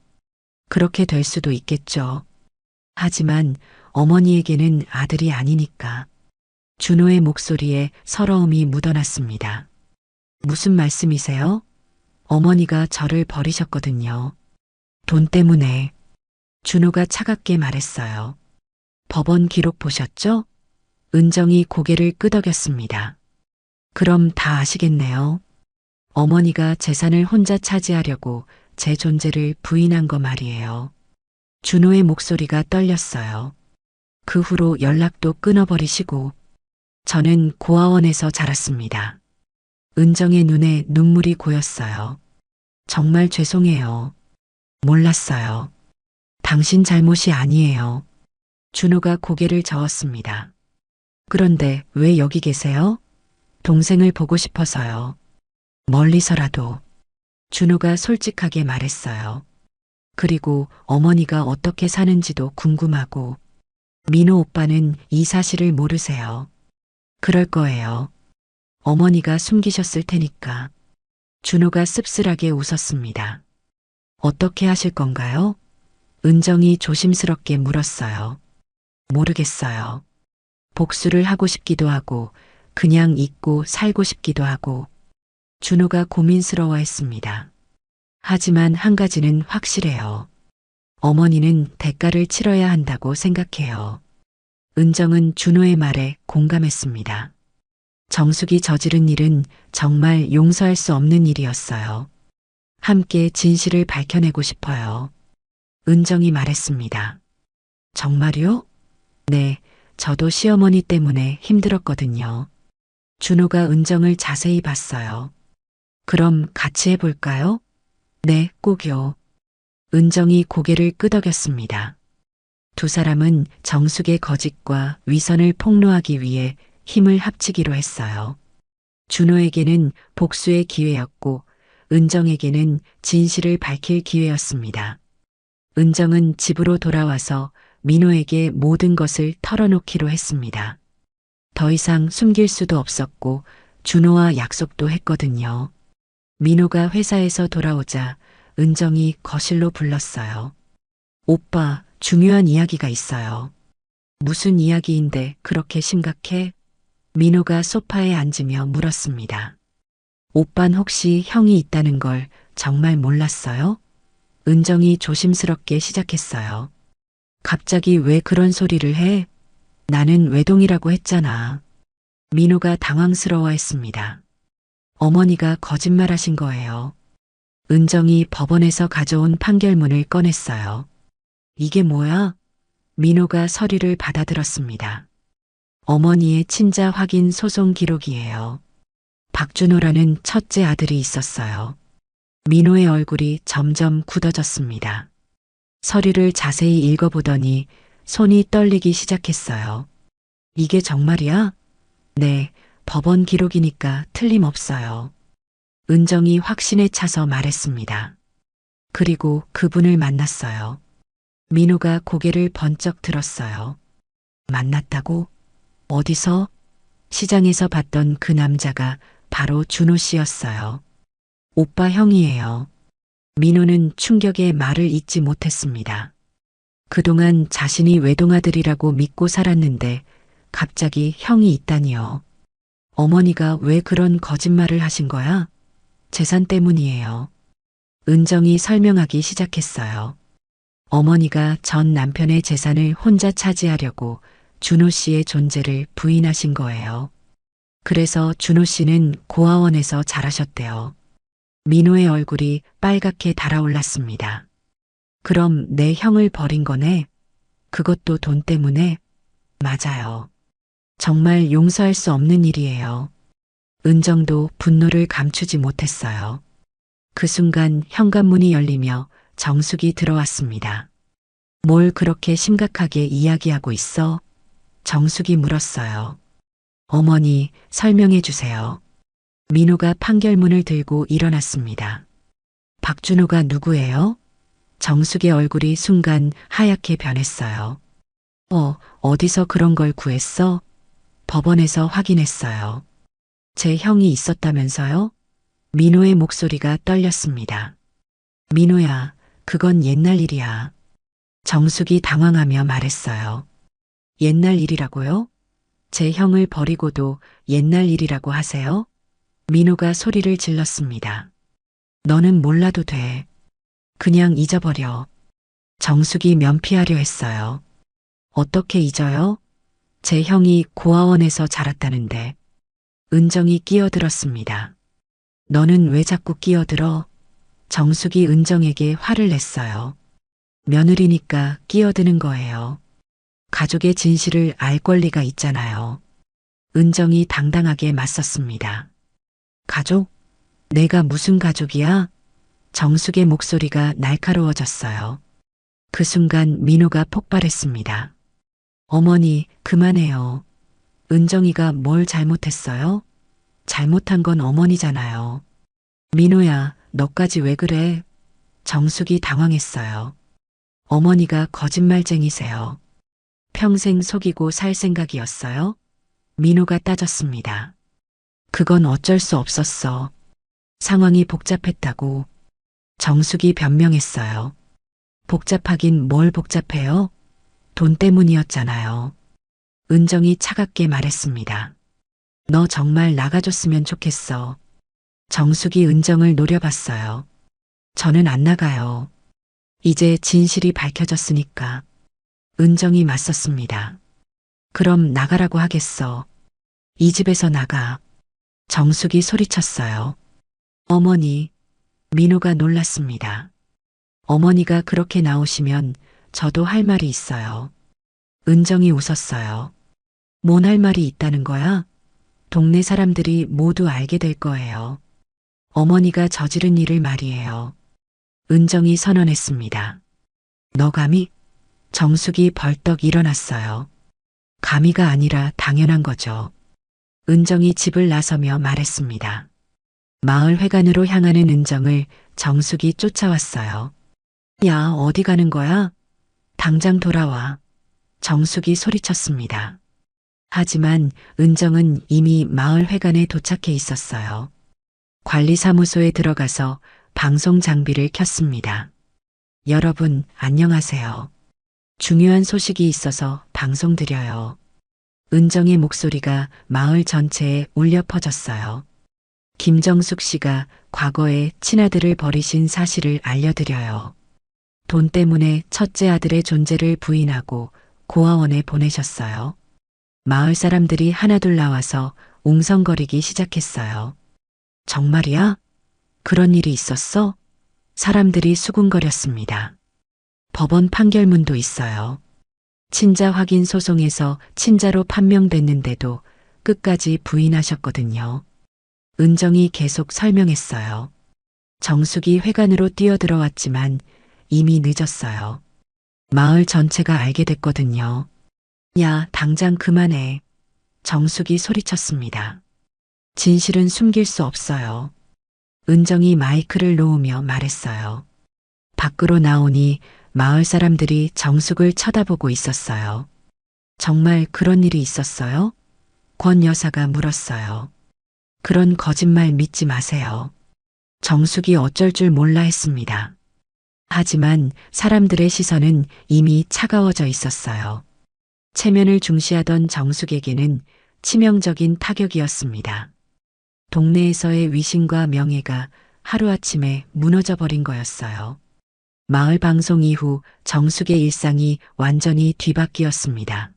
그렇게 될 수도 있겠죠. 하지만 어머니에게는 아들이 아니니까. 준호의 목소리에 서러움이 묻어났습니다. 무슨 말씀이세요? 어머니가 저를 버리셨거든요. 돈 때문에. 준호가 차갑게 말했어요. 법원 기록 보셨죠? 은정이 고개를 끄덕였습니다. 그럼 다 아시겠네요. 어머니가 재산을 혼자 차지하려고 제 존재를 부인한 거 말이에요. 준호의 목소리가 떨렸어요. 그 후로 연락도 끊어버리시고 저는 고아원에서 자랐습니다. 은정의 눈에 눈물이 고였어요. 정말 죄송해요. 몰랐어요. 당신 잘못이 아니에요. 준호가 고개를 저었습니다. 그런데 왜 여기 계세요? 동생을 보고 싶어서요. 멀리서라도. 준호가 솔직하게 말했어요. 그리고 어머니가 어떻게 사는지도 궁금하고, 민호 오빠는 이 사실을 모르세요. 그럴 거예요. 어머니가 숨기셨을 테니까. 준호가 씁쓸하게 웃었습니다. 어떻게 하실 건가요? 은정이 조심스럽게 물었어요. 모르겠어요. 복수를 하고 싶기도 하고, 그냥 잊고 살고 싶기도 하고. 준호가 고민스러워했습니다. 하지만 한 가지는 확실해요. 어머니는 대가를 치러야 한다고 생각해요. 은정은 준호의 말에 공감했습니다. 정숙이 저지른 일은 정말 용서할 수 없는 일이었어요. 함께 진실을 밝혀내고 싶어요. 은정이 말했습니다. 정말요? 네, 저도 시어머니 때문에 힘들었거든요. 준호가 은정을 자세히 봤어요. 그럼 같이 해볼까요? 네, 꼭요. 은정이 고개를 끄덕였습니다. 두 사람은 정숙의 거짓과 위선을 폭로하기 위해 힘을 합치기로 했어요. 준호에게는 복수의 기회였고, 은정에게는 진실을 밝힐 기회였습니다. 은정은 집으로 돌아와서 민호에게 모든 것을 털어놓기로 했습니다. 더 이상 숨길 수도 없었고, 준호와 약속도 했거든요. 민호가 회사에서 돌아오자 은정이 거실로 불렀어요. 오빠, 중요한 이야기가 있어요. 무슨 이야기인데 그렇게 심각해? 민호가 소파에 앉으며 물었습니다. 오빤 혹시 형이 있다는 걸 정말 몰랐어요? 은정이 조심스럽게 시작했어요. 갑자기 왜 그런 소리를 해? 나는 외동이라고 했잖아. 민호가 당황스러워했습니다. 어머니가 거짓말하신 거예요. 은정이 법원에서 가져온 판결문을 꺼냈어요. 이게 뭐야? 민호가 서류를 받아들었습니다. 어머니의 친자 확인 소송 기록이에요. 박준호라는 첫째 아들이 있었어요. 민호의 얼굴이 점점 굳어졌습니다. 서류를 자세히 읽어보더니 손이 떨리기 시작했어요. 이게 정말이야? 네, 법원 기록이니까 틀림없어요. 은정이 확신에 차서 말했습니다. 그리고 그분을 만났어요. 민호가 고개를 번쩍 들었어요. 만났다고? 어디서? 시장에서 봤던 그 남자가 바로 준호 씨였어요. 오빠 형이에요. 민호는 충격에 말을 잇지 못했습니다. 그동안 자신이 외동아들이라고 믿고 살았는데 갑자기 형이 있다니요. 어머니가 왜 그런 거짓말을 하신 거야? 재산 때문이에요. 은정이 설명하기 시작했어요. 어머니가 전 남편의 재산을 혼자 차지하려고 준호 씨의 존재를 부인하신 거예요. 그래서 준호 씨는 고아원에서 자라셨대요. 민호의 얼굴이 빨갛게 달아올랐습니다. 그럼 내 형을 버린 거네? 그것도 돈 때문에? 맞아요. 정말 용서할 수 없는 일이에요. 은정도 분노를 감추지 못했어요. 그 순간 현관문이 열리며 정숙이 들어왔습니다. 뭘 그렇게 심각하게 이야기하고 있어? 정숙이 물었어요. 어머니, 설명해 주세요. 민호가 판결문을 들고 일어났습니다. 박준호가 누구예요? 정숙의 얼굴이 순간 하얗게 변했어요. 어디서 그런 걸 구했어? 법원에서 확인했어요. 제 형이 있었다면서요? 민호의 목소리가 떨렸습니다. 민호야, 그건 옛날 일이야. 정숙이 당황하며 말했어요. 옛날 일이라고요? 제 형을 버리고도 옛날 일이라고 하세요? 민호가 소리를 질렀습니다. 너는 몰라도 돼. 그냥 잊어버려. 정숙이 면피하려 했어요. 어떻게 잊어요? 제 형이 고아원에서 자랐다는데. 은정이 끼어들었습니다. 너는 왜 자꾸 끼어들어? 정숙이 은정에게 화를 냈어요. 며느리니까 끼어드는 거예요. 가족의 진실을 알 권리가 있잖아요. 은정이 당당하게 맞섰습니다. 가족? 내가 무슨 가족이야? 정숙의 목소리가 날카로워졌어요. 그 순간 민호가 폭발했습니다. 어머니, 그만해요. 은정이가 뭘 잘못했어요? 잘못한 건 어머니잖아요. 민호야, 너까지 왜 그래? 정숙이 당황했어요. 어머니가 거짓말쟁이세요. 평생 속이고 살 생각이었어요? 민호가 따졌습니다. 그건 어쩔 수 없었어. 상황이 복잡했다고. 정숙이 변명했어요. 복잡하긴 뭘 복잡해요? 돈 때문이었잖아요. 은정이 차갑게 말했습니다. 너 정말 나가줬으면 좋겠어. 정숙이 은정을 노려봤어요. 저는 안 나가요. 이제 진실이 밝혀졌으니까. 은정이 맞섰습니다. 그럼 나가라고 하겠어. 이 집에서 나가. 정숙이 소리쳤어요. 어머니, 민호가 놀랐습니다. 어머니가 그렇게 나오시면 저도 할 말이 있어요. 은정이 웃었어요. 뭔 할 말이 있다는 거야? 동네 사람들이 모두 알게 될 거예요. 어머니가 저지른 일을 말이에요. 은정이 선언했습니다. 너 감히? 정숙이 벌떡 일어났어요. 감히가 아니라 당연한 거죠. 은정이 집을 나서며 말했습니다. 마을 회관으로 향하는 은정을 정숙이 쫓아왔어요. 야, 어디 가는 거야? 당장 돌아와. 정숙이 소리쳤습니다. 하지만 은정은 이미 마을 회관에 도착해 있었어요. 관리사무소에 들어가서 방송 장비를 켰습니다. 여러분, 안녕하세요. 중요한 소식이 있어서 방송 드려요. 은정의 목소리가 마을 전체에 울려 퍼졌어요. 김정숙 씨가 과거에 친아들을 버리신 사실을 알려드려요. 돈 때문에 첫째 아들의 존재를 부인하고 고아원에 보내셨어요. 마을 사람들이 하나둘 나와서 웅성거리기 시작했어요. 정말이야? 그런 일이 있었어? 사람들이 수군거렸습니다. 법원 판결문도 있어요. 친자 확인 소송에서 친자로 판명됐는데도 끝까지 부인하셨거든요. 은정이 계속 설명했어요. 정숙이 회관으로 뛰어들어왔지만 이미 늦었어요. 마을 전체가 알게 됐거든요. 야, 당장 그만해. 정숙이 소리쳤습니다. 진실은 숨길 수 없어요. 은정이 마이크를 놓으며 말했어요. 밖으로 나오니 마을 사람들이 정숙을 쳐다보고 있었어요. 정말 그런 일이 있었어요? 권 여사가 물었어요. 그런 거짓말 믿지 마세요. 정숙이 어쩔 줄 몰라 했습니다. 하지만 사람들의 시선은 이미 차가워져 있었어요. 체면을 중시하던 정숙에게는 치명적인 타격이었습니다. 동네에서의 위신과 명예가 하루아침에 무너져버린 거였어요. 마을 방송 이후 정숙의 일상이 완전히 뒤바뀌었습니다.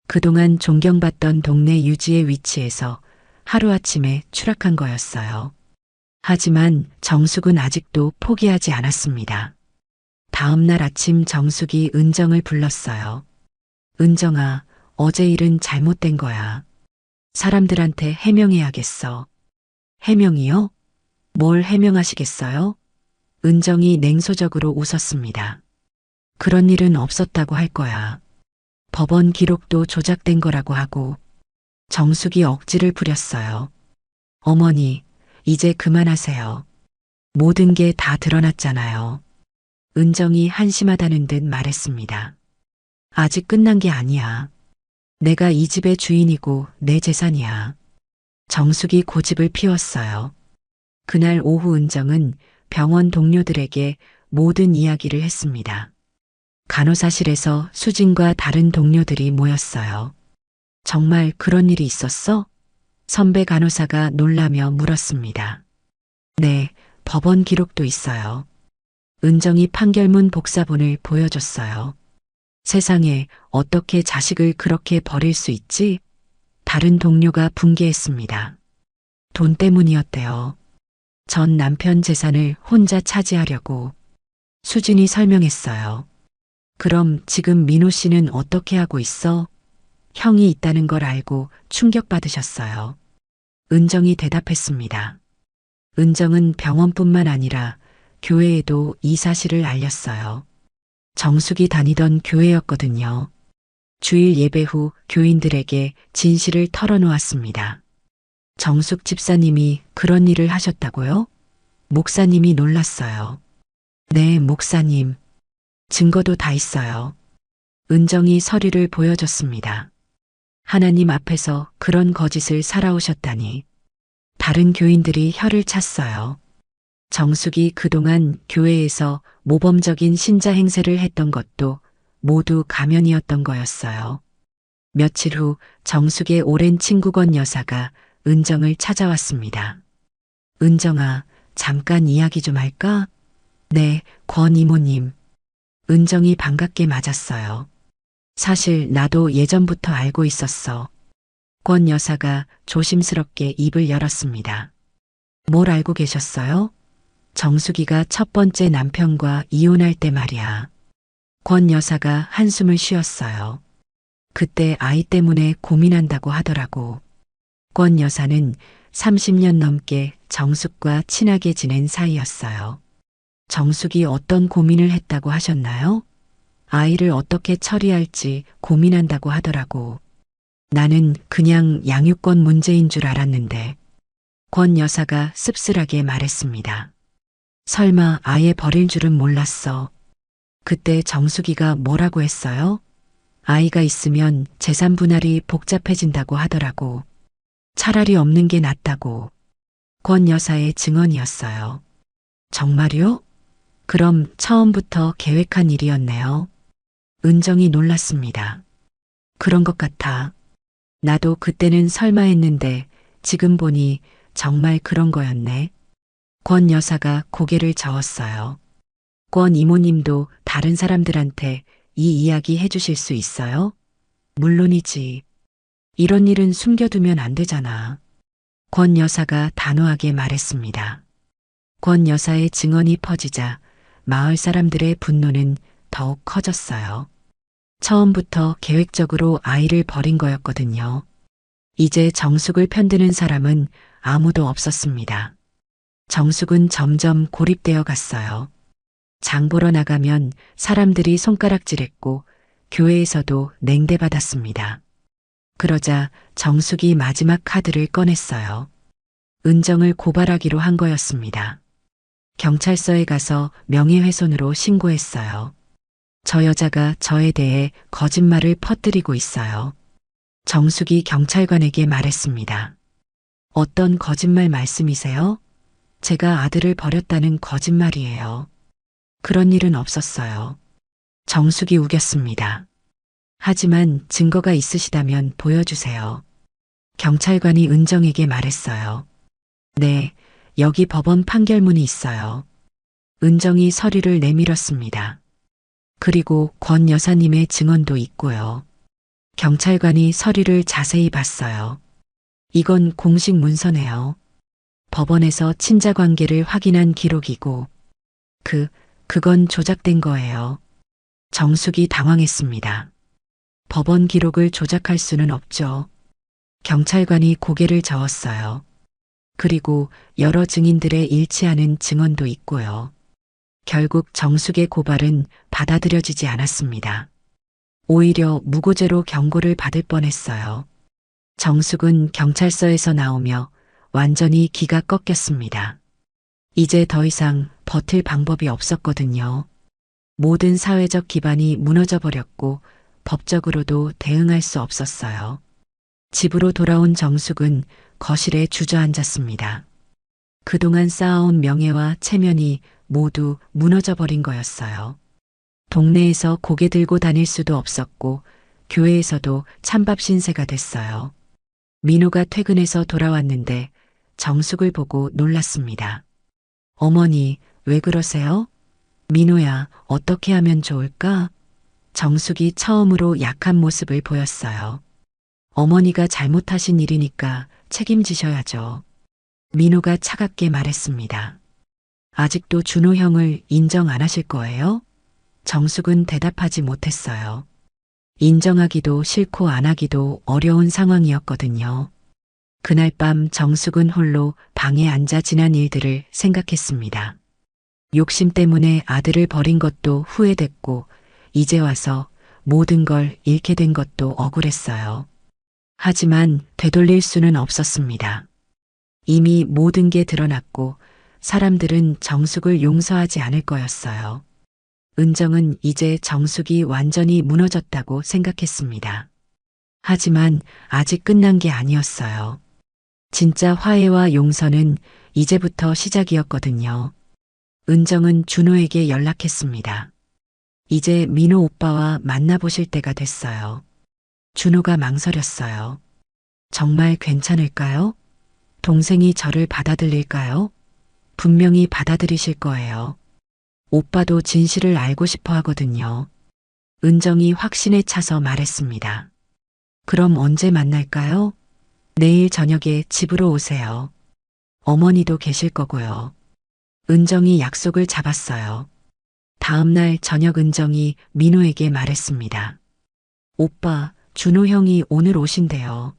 그동안 존경받던 동네 유지의 위치에서 하루아침에 추락한 거였어요. 하지만 정숙은 아직도 포기하지 않았습니다. 다음 날 아침 정숙이 은정을 불렀어요. 은정아, 어제 일은 잘못된 거야. 사람들한테 해명해야겠어. 해명이요? 뭘 해명하시겠어요? 은정이 냉소적으로 웃었습니다. 그런 일은 없었다고 할 거야. 법원 기록도 조작된 거라고 하고. 정숙이 억지를 부렸어요. 어머니, 이제 그만하세요. 모든 게 다 드러났잖아요. 은정이 한심하다는 듯 말했습니다. 아직 끝난 게 아니야. 내가 이 집의 주인이고 내 재산이야. 정숙이 고집을 피웠어요. 그날 오후 은정은 병원 동료들에게 모든 이야기를 했습니다. 간호사실에서 수진과 다른 동료들이 모였어요. 정말 그런 일이 있었어? 선배 간호사가 놀라며 물었습니다. 네, 법원 기록도 있어요. 은정이 판결문 복사본을 보여줬어요. 세상에 어떻게 자식을 그렇게 버릴 수 있지? 다른 동료가 분개했습니다. 돈 때문이었대요. 전 남편 재산을 혼자 차지하려고. 수진이 설명했어요. 그럼 지금 민호 씨는 어떻게 하고 있어? 형이 있다는 걸 알고 충격받으셨어요. 은정이 대답했습니다. 은정은 병원뿐만 아니라 교회에도 이 사실을 알렸어요. 정숙이 다니던 교회였거든요. 주일 예배 후 교인들에게 진실을 털어놓았습니다. 정숙 집사님이 그런 일을 하셨다고요? 목사님이 놀랐어요. 네, 목사님. 증거도 다 있어요. 은정이 서류를 보여줬습니다. 하나님 앞에서 그런 거짓을 살아오셨다니. 다른 교인들이 혀를 찼어요. 정숙이 그동안 교회에서 모범적인 신자 행세를 했던 것도 모두 가면이었던 거였어요. 며칠 후 정숙의 오랜 친구 권 여사가 은정을 찾아왔습니다. 은정아, 잠깐 이야기 좀 할까? 네, 권 이모님. 은정이 반갑게 맞았어요. 사실 나도 예전부터 알고 있었어. 권 여사가 조심스럽게 입을 열었습니다. 뭘 알고 계셨어요? 정숙이가 첫 번째 남편과 이혼할 때 말이야. 권 여사가 한숨을 쉬었어요. 그때 아이 때문에 고민한다고 하더라고. 권 여사는 30년 넘게 정숙과 친하게 지낸 사이였어요. 정숙이 어떤 고민을 했다고 하셨나요? 아이를 어떻게 처리할지 고민한다고 하더라고. 나는 그냥 양육권 문제인 줄 알았는데. 권 여사가 씁쓸하게 말했습니다. 설마 아예 버릴 줄은 몰랐어. 그때 정숙이가 뭐라고 했어요? 아이가 있으면 재산 분할이 복잡해진다고 하더라고. 차라리 없는 게 낫다고. 권 여사의 증언이었어요. 정말요? 그럼 처음부터 계획한 일이었네요. 은정이 놀랐습니다. 그런 것 같아. 나도 그때는 설마 했는데 지금 보니 정말 그런 거였네. 권 여사가 고개를 저었어요. 권 이모님도 다른 사람들한테 이 이야기 해주실 수 있어요? 물론이지. 이런 일은 숨겨두면 안 되잖아. 권 여사가 단호하게 말했습니다. 권 여사의 증언이 퍼지자 마을 사람들의 분노는 더욱 커졌어요. 처음부터 계획적으로 아이를 버린 거였거든요. 이제 정숙을 편드는 사람은 아무도 없었습니다. 정숙은 점점 고립되어 갔어요. 장 보러 나가면 사람들이 손가락질했고 교회에서도 냉대받았습니다. 그러자 정숙이 마지막 카드를 꺼냈어요. 은정을 고발하기로 한 거였습니다. 경찰서에 가서 명예훼손으로 신고했어요. 저 여자가 저에 대해 거짓말을 퍼뜨리고 있어요. 정숙이 경찰관에게 말했습니다. 어떤 거짓말 말씀이세요? 제가 아들을 버렸다는 거짓말이에요. 그런 일은 없었어요. 정숙이 우겼습니다. 하지만 증거가 있으시다면 보여주세요. 경찰관이 은정에게 말했어요. 네, 여기 법원 판결문이 있어요. 은정이 서류를 내밀었습니다. 그리고 권 여사님의 증언도 있고요. 경찰관이 서류를 자세히 봤어요. 이건 공식 문서네요. 법원에서 친자 관계를 확인한 기록이고, 그건 조작된 거예요. 정숙이 당황했습니다. 법원 기록을 조작할 수는 없죠. 경찰관이 고개를 저었어요. 그리고 여러 증인들의 일치하는 증언도 있고요. 결국 정숙의 고발은 받아들여지지 않았습니다. 오히려 무고죄로 경고를 받을 뻔했어요. 정숙은 경찰서에서 나오며 완전히 기가 꺾였습니다. 이제 더 이상 버틸 방법이 없었거든요. 모든 사회적 기반이 무너져 버렸고 법적으로도 대응할 수 없었어요. 집으로 돌아온 정숙은 거실에 주저앉았습니다. 그동안 쌓아온 명예와 체면이 모두 무너져 버린 거였어요. 동네에서 고개 들고 다닐 수도 없었고 교회에서도 찬밥 신세가 됐어요. 민호가 퇴근해서 돌아왔는데 정숙을 보고 놀랐습니다. 어머니, 왜 그러세요? 민호야, 어떻게 하면 좋을까? 정숙이 처음으로 약한 모습을 보였어요. 어머니가 잘못하신 일이니까 책임지셔야죠. 민호가 차갑게 말했습니다. 아직도 준호 형을 인정 안 하실 거예요? 정숙은 대답하지 못했어요. 인정하기도 싫고 안 하기도 어려운 상황이었거든요. 그날 밤 정숙은 홀로 방에 앉아 지난 일들을 생각했습니다. 욕심 때문에 아들을 버린 것도 후회됐고, 이제 와서 모든 걸 잃게 된 것도 억울했어요. 하지만 되돌릴 수는 없었습니다. 이미 모든 게 드러났고, 사람들은 정숙을 용서하지 않을 거였어요. 은정은 이제 정숙이 완전히 무너졌다고 생각했습니다. 하지만 아직 끝난 게 아니었어요. 진짜 화해와 용서는 이제부터 시작이었거든요. 은정은 준호에게 연락했습니다. 이제 민호 오빠와 만나보실 때가 됐어요. 준호가 망설였어요. 정말 괜찮을까요? 동생이 저를 받아들일까요? 분명히 받아들이실 거예요. 오빠도 진실을 알고 싶어 하거든요. 은정이 확신에 차서 말했습니다. 그럼 언제 만날까요? 내일 저녁에 집으로 오세요. 어머니도 계실 거고요. 은정이 약속을 잡았어요. 다음 날 저녁 은정이 민호에게 말했습니다. 오빠, 준호 형이 오늘 오신대요.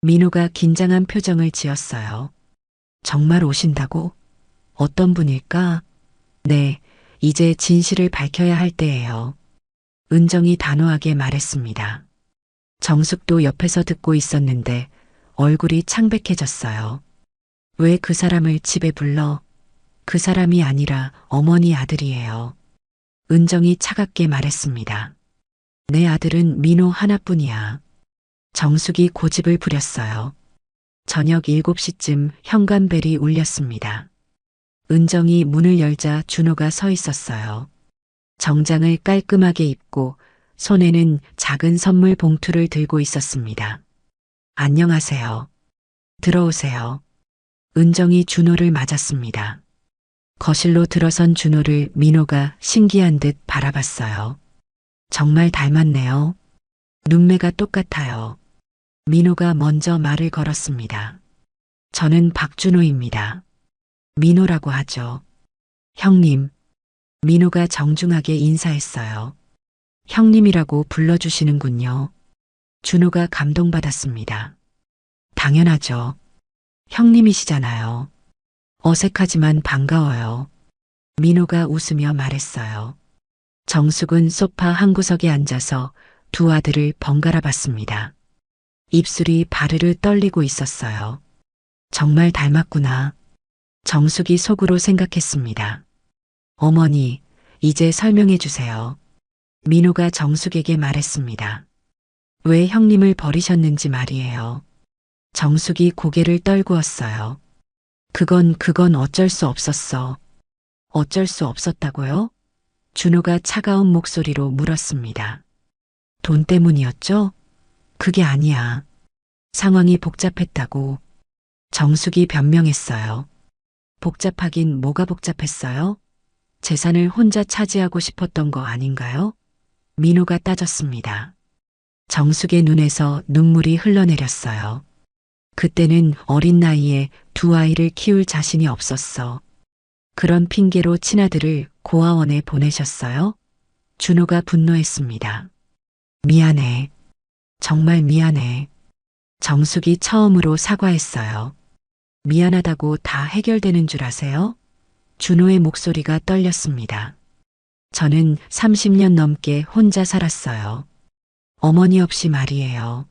민호가 긴장한 표정을 지었어요. 정말 오신다고? 어떤 분일까? 네, 이제 진실을 밝혀야 할 때예요. 은정이 단호하게 말했습니다. 정숙도 옆에서 듣고 있었는데 얼굴이 창백해졌어요. 왜 그 사람을 집에 불러? 그 사람이 아니라 어머니 아들이에요. 은정이 차갑게 말했습니다. 내 아들은 민호 하나뿐이야. 정숙이 고집을 부렸어요. 저녁 7시쯤 현관벨이 울렸습니다. 은정이 문을 열자 준호가 서 있었어요. 정장을 깔끔하게 입고 손에는 작은 선물 봉투를 들고 있었습니다. 안녕하세요. 들어오세요. 은정이 준호를 맞았습니다. 거실로 들어선 준호를 민호가 신기한 듯 바라봤어요. 정말 닮았네요. 눈매가 똑같아요. 민호가 먼저 말을 걸었습니다. 저는 박준호입니다. 민호라고 하죠. 형님. 민호가 정중하게 인사했어요. 형님이라고 불러주시는군요. 준호가 감동받았습니다. 당연하죠. 형님이시잖아요. 어색하지만 반가워요. 민호가 웃으며 말했어요. 정숙은 소파 한 구석에 앉아서 두 아들을 번갈아 봤습니다. 입술이 바르르 떨리고 있었어요. 정말 닮았구나. 정숙이 속으로 생각했습니다. 어머니, 이제 설명해 주세요. 민호가 정숙에게 말했습니다. 왜 형님을 버리셨는지 말이에요. 정숙이 고개를 떨구었어요. 그건 어쩔 수 없었어. 어쩔 수 없었다고요? 준호가 차가운 목소리로 물었습니다. 돈 때문이었죠? 그게 아니야. 상황이 복잡했다고. 정숙이 변명했어요. 복잡하긴 뭐가 복잡했어요? 재산을 혼자 차지하고 싶었던 거 아닌가요? 민호가 따졌습니다. 정숙의 눈에서 눈물이 흘러내렸어요. 그때는 어린 나이에 두 아이를 키울 자신이 없었어. 그런 핑계로 친아들을 고아원에 보내셨어요? 준호가 분노했습니다. 미안해. 정말 미안해. 정숙이 처음으로 사과했어요. 미안하다고 다 해결되는 줄 아세요? 준호의 목소리가 떨렸습니다. 저는 30년 넘게 혼자 살았어요. 어머니 없이 말이에요.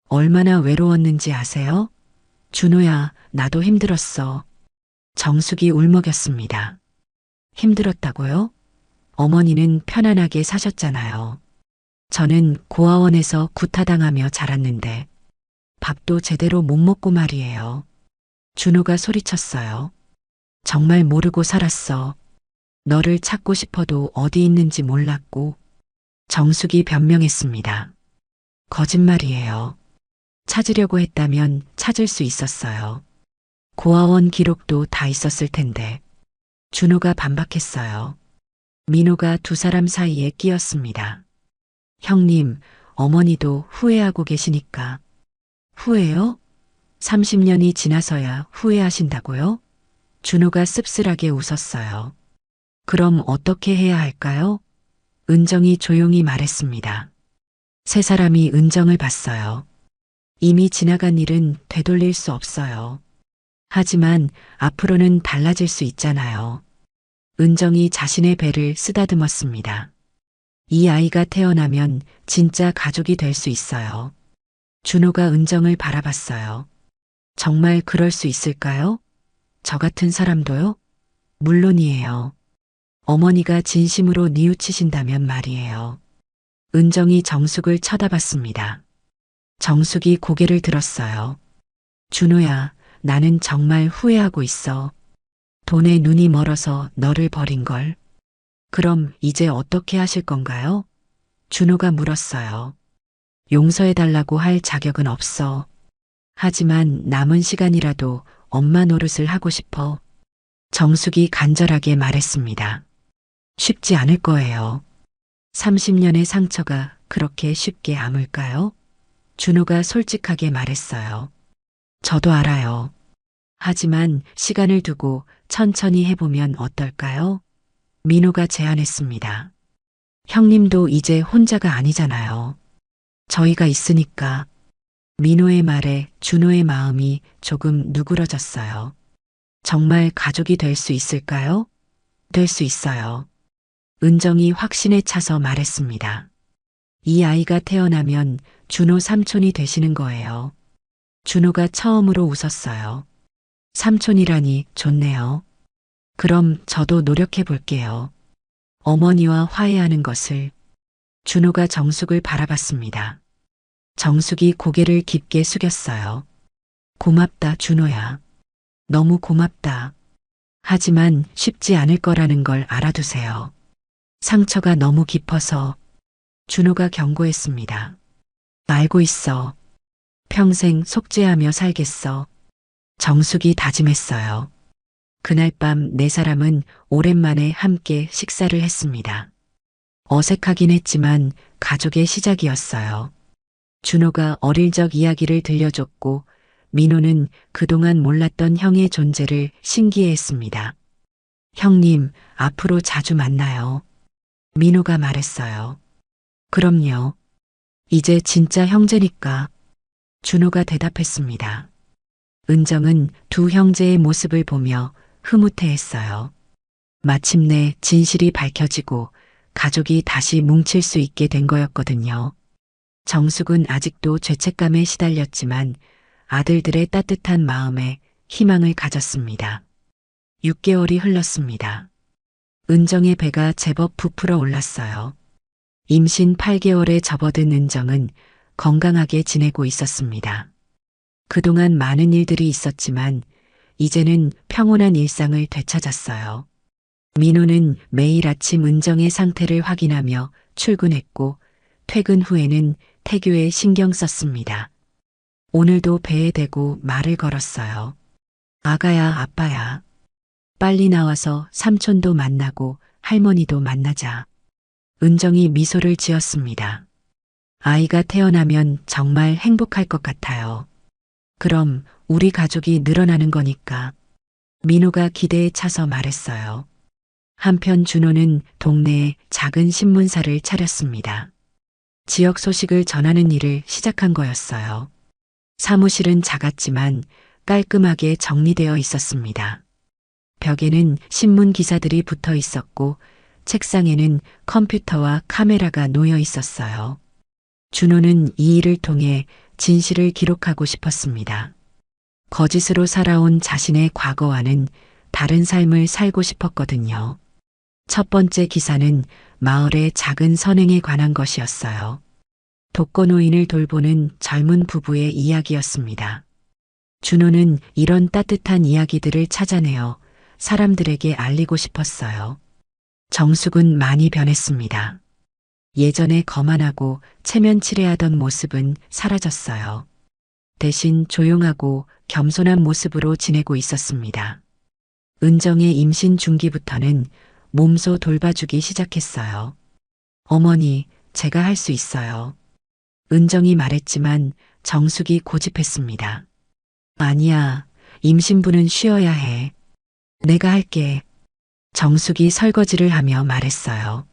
얼마나 외로웠는지 아세요? 준호야, 나도 힘들었어. 정숙이 울먹였습니다. 힘들었다고요? 어머니는 편안하게 사셨잖아요. 저는 고아원에서 구타당하며 자랐는데 밥도 제대로 못 먹고 말이에요. 준호가 소리쳤어요. 정말 모르고 살았어. 너를 찾고 싶어도 어디 있는지 몰랐고. 정숙이 변명했습니다. 거짓말이에요. 찾으려고 했다면 찾을 수 있었어요. 고아원 기록도 다 있었을 텐데. 준호가 반박했어요. 민호가 두 사람 사이에 끼었습니다. 형님, 어머니도 후회하고 계시니까. 후회요? 30년이 지나서야 후회하신다고요? 준호가 씁쓸하게 웃었어요. 그럼 어떻게 해야 할까요? 은정이 조용히 말했습니다. 세 사람이 은정을 봤어요. 이미 지나간 일은 되돌릴 수 없어요. 하지만 앞으로는 달라질 수 있잖아요. 은정이 자신의 배를 쓰다듬었습니다. 이 아이가 태어나면 진짜 가족이 될 수 있어요. 준호가 은정을 바라봤어요. 정말 그럴 수 있을까요? 저 같은 사람도요? 물론이에요. 어머니가 진심으로 뉘우치신다면 말이에요. 은정이 정숙을 쳐다봤습니다. 정숙이 고개를 들었어요. 준호야, 나는 정말 후회하고 있어. 돈에 눈이 멀어서 너를 버린 걸. 그럼 이제 어떻게 하실 건가요? 준호가 물었어요. 용서해달라고 할 자격은 없어. 하지만 남은 시간이라도 엄마 노릇을 하고 싶어. 정숙이 간절하게 말했습니다. 쉽지 않을 거예요. 30년의 상처가 그렇게 쉽게 아물까요? 준호가 솔직하게 말했어요. 저도 알아요. 하지만 시간을 두고 천천히 해보면 어떨까요? 민호가 제안했습니다. 형님도 이제 혼자가 아니잖아요. 저희가 있으니까. 민호의 말에 준호의 마음이 조금 누그러졌어요. 정말 가족이 될 수 있을까요? 될 수 있어요. 은정이 확신에 차서 말했습니다. 이 아이가 태어나면 준호 삼촌이 되시는 거예요. 준호가 처음으로 웃었어요. 삼촌이라니 좋네요. 그럼 저도 노력해 볼게요. 어머니와 화해하는 것을. 준호가 정숙을 바라봤습니다. 정숙이 고개를 깊게 숙였어요. 고맙다, 준호야. 너무 고맙다. 하지만 쉽지 않을 거라는 걸 알아두세요. 상처가 너무 깊어서. 준호가 경고했습니다. 알고 있어. 평생 속죄하며 살겠어. 정숙이 다짐했어요. 그날 밤 네 사람은 오랜만에 함께 식사를 했습니다. 어색하긴 했지만 가족의 시작이었어요. 준호가 어릴 적 이야기를 들려줬고 민호는 그동안 몰랐던 형의 존재를 신기해했습니다. 형님, 앞으로 자주 만나요. 민호가 말했어요. 그럼요. 이제 진짜 형제니까. 준호가 대답했습니다. 은정은 두 형제의 모습을 보며 흐뭇해했어요. 마침내 진실이 밝혀지고 가족이 다시 뭉칠 수 있게 된 거였거든요. 정숙은 아직도 죄책감에 시달렸지만 아들들의 따뜻한 마음에 희망을 가졌습니다. 6개월이 흘렀습니다. 은정의 배가 제법 부풀어 올랐어요. 임신 8개월에 접어든 은정은 건강하게 지내고 있었습니다. 그동안 많은 일들이 있었지만 이제는 평온한 일상을 되찾았어요. 민호는 매일 아침 은정의 상태를 확인하며 출근했고 퇴근 후에는 태교에 신경 썼습니다. 오늘도 배에 대고 말을 걸었어요. 아가야, 아빠야. 빨리 나와서 삼촌도 만나고 할머니도 만나자. 은정이 미소를 지었습니다. 아이가 태어나면 정말 행복할 것 같아요. 그럼 우리 가족이 늘어나는 거니까. 민호가 기대에 차서 말했어요. 한편 준호는 동네에 작은 신문사를 차렸습니다. 지역 소식을 전하는 일을 시작한 거였어요. 사무실은 작았지만 깔끔하게 정리되어 있었습니다. 벽에는 신문 기사들이 붙어 있었고 책상에는 컴퓨터와 카메라가 놓여 있었어요. 준호는 이 일을 통해 진실을 기록하고 싶었습니다. 거짓으로 살아온 자신의 과거와는 다른 삶을 살고 싶었거든요. 첫 번째 기사는 마을의 작은 선행에 관한 것이었어요. 독거노인을 돌보는 젊은 부부의 이야기였습니다. 준호는 이런 따뜻한 이야기들을 찾아내어 사람들에게 알리고 싶었어요. 정숙은 많이 변했습니다. 예전에 거만하고 체면치레하던 모습은 사라졌어요. 대신 조용하고 겸손한 모습으로 지내고 있었습니다. 은정의 임신 중기부터는 몸소 돌봐주기 시작했어요. 어머니, 제가 할 수 있어요. 은정이 말했지만 정숙이 고집했습니다. 아니야, 임신부는 쉬어야 해. 내가 할게. 정숙이 설거지를 하며 말했어요.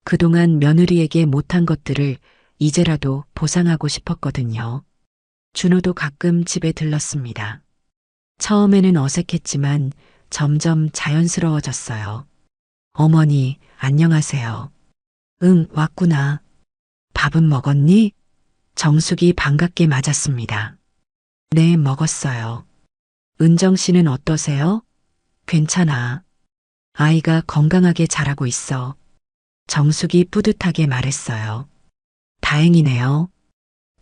그동안 며느리에게 못한 것들을 이제라도 보상하고 싶었거든요. 준호도 가끔 집에 들렀습니다. 처음에는 어색했지만 점점 자연스러워졌어요. 어머니, 안녕하세요. 응, 왔구나. 밥은 먹었니? 정숙이 반갑게 맞았습니다. 네, 먹었어요. 은정 씨는 어떠세요? 괜찮아. 아이가 건강하게 자라고 있어. 정숙이 뿌듯하게 말했어요. 다행이네요.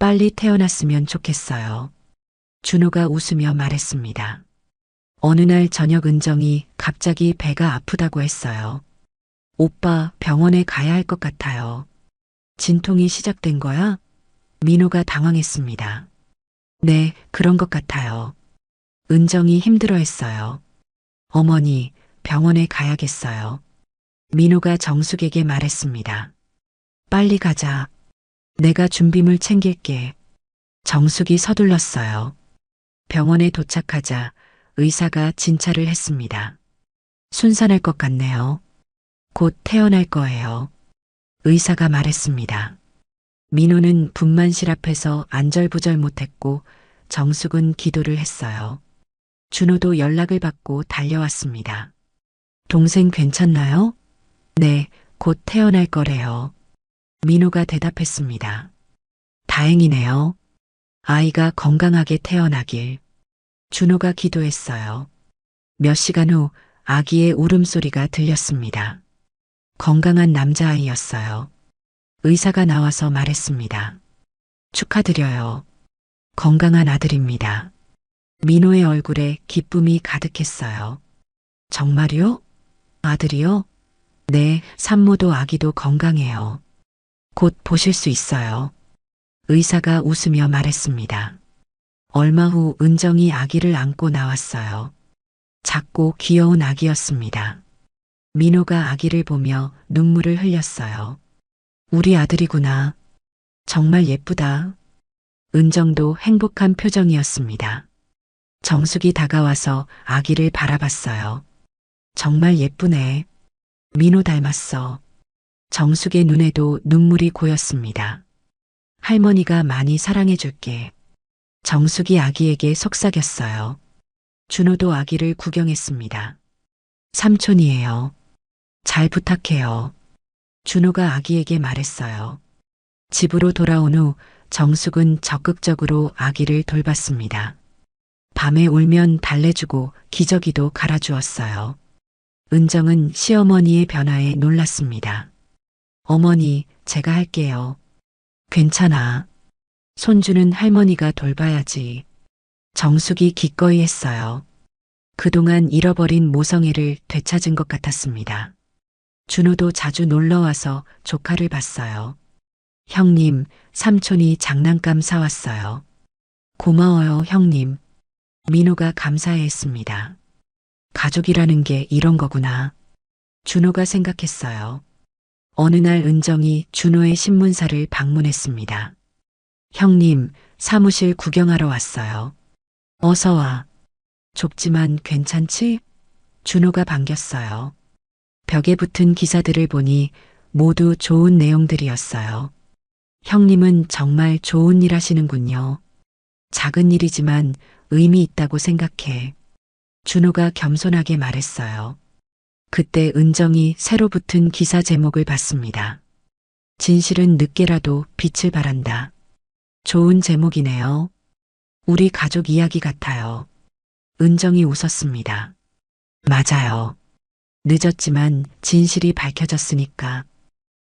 빨리 태어났으면 좋겠어요. 준호가 웃으며 말했습니다. 어느 날 저녁 은정이 갑자기 배가 아프다고 했어요. 오빠, 병원에 가야 할 것 같아요. 진통이 시작된 거야? 민호가 당황했습니다. 네, 그런 것 같아요. 은정이 힘들어했어요. 어머니, 병원에 가야겠어요. 민호가 정숙에게 말했습니다. 빨리 가자. 내가 준비물 챙길게. 정숙이 서둘렀어요. 병원에 도착하자 의사가 진찰을 했습니다. 순산할 것 같네요. 곧 태어날 거예요. 의사가 말했습니다. 민호는 분만실 앞에서 안절부절 못했고 정숙은 기도를 했어요. 준호도 연락을 받고 달려왔습니다. 동생 괜찮나요? 네, 곧 태어날 거래요. 민호가 대답했습니다. 다행이네요. 아이가 건강하게 태어나길. 준호가 기도했어요. 몇 시간 후 아기의 울음소리가 들렸습니다. 건강한 남자아이였어요. 의사가 나와서 말했습니다. 축하드려요. 건강한 아들입니다. 민호의 얼굴에 기쁨이 가득했어요. 정말요? 아들이요? 네, 산모도 아기도 건강해요. 곧 보실 수 있어요. 의사가 웃으며 말했습니다. 얼마 후 은정이 아기를 안고 나왔어요. 작고 귀여운 아기였습니다. 민호가 아기를 보며 눈물을 흘렸어요. 우리 아들이구나. 정말 예쁘다. 은정도 행복한 표정이었습니다. 정숙이 다가와서 아기를 바라봤어요. 정말 예쁘네. 민호 닮았어. 정숙의 눈에도 눈물이 고였습니다. 할머니가 많이 사랑해줄게. 정숙이 아기에게 속삭였어요. 준호도 아기를 구경했습니다. 삼촌이에요. 잘 부탁해요. 준호가 아기에게 말했어요. 집으로 돌아온 후 정숙은 적극적으로 아기를 돌봤습니다. 밤에 울면 달래주고 기저귀도 갈아주었어요. 은정은 시어머니의 변화에 놀랐습니다. 어머니, 제가 할게요. 괜찮아. 손주는 할머니가 돌봐야지. 정숙이 기꺼이 했어요. 그동안 잃어버린 모성애를 되찾은 것 같았습니다. 준호도 자주 놀러와서 조카를 봤어요. 형님, 삼촌이 장난감 사왔어요. 고마워요, 형님. 민호가 감사해했습니다. 가족이라는 게 이런 거구나. 준호가 생각했어요. 어느 날 은정이 준호의 신문사를 방문했습니다. 형님, 사무실 구경하러 왔어요. 어서 와. 좁지만 괜찮지? 준호가 반겼어요. 벽에 붙은 기사들을 보니 모두 좋은 내용들이었어요. 형님은 정말 좋은 일 하시는군요. 작은 일이지만 의미 있다고 생각해. 준호가 겸손하게 말했어요. 그때 은정이 새로 붙은 기사 제목을 봤습니다. 진실은 늦게라도 빛을 발한다. 좋은 제목이네요. 우리 가족 이야기 같아요. 은정이 웃었습니다. 맞아요. 늦었지만 진실이 밝혀졌으니까.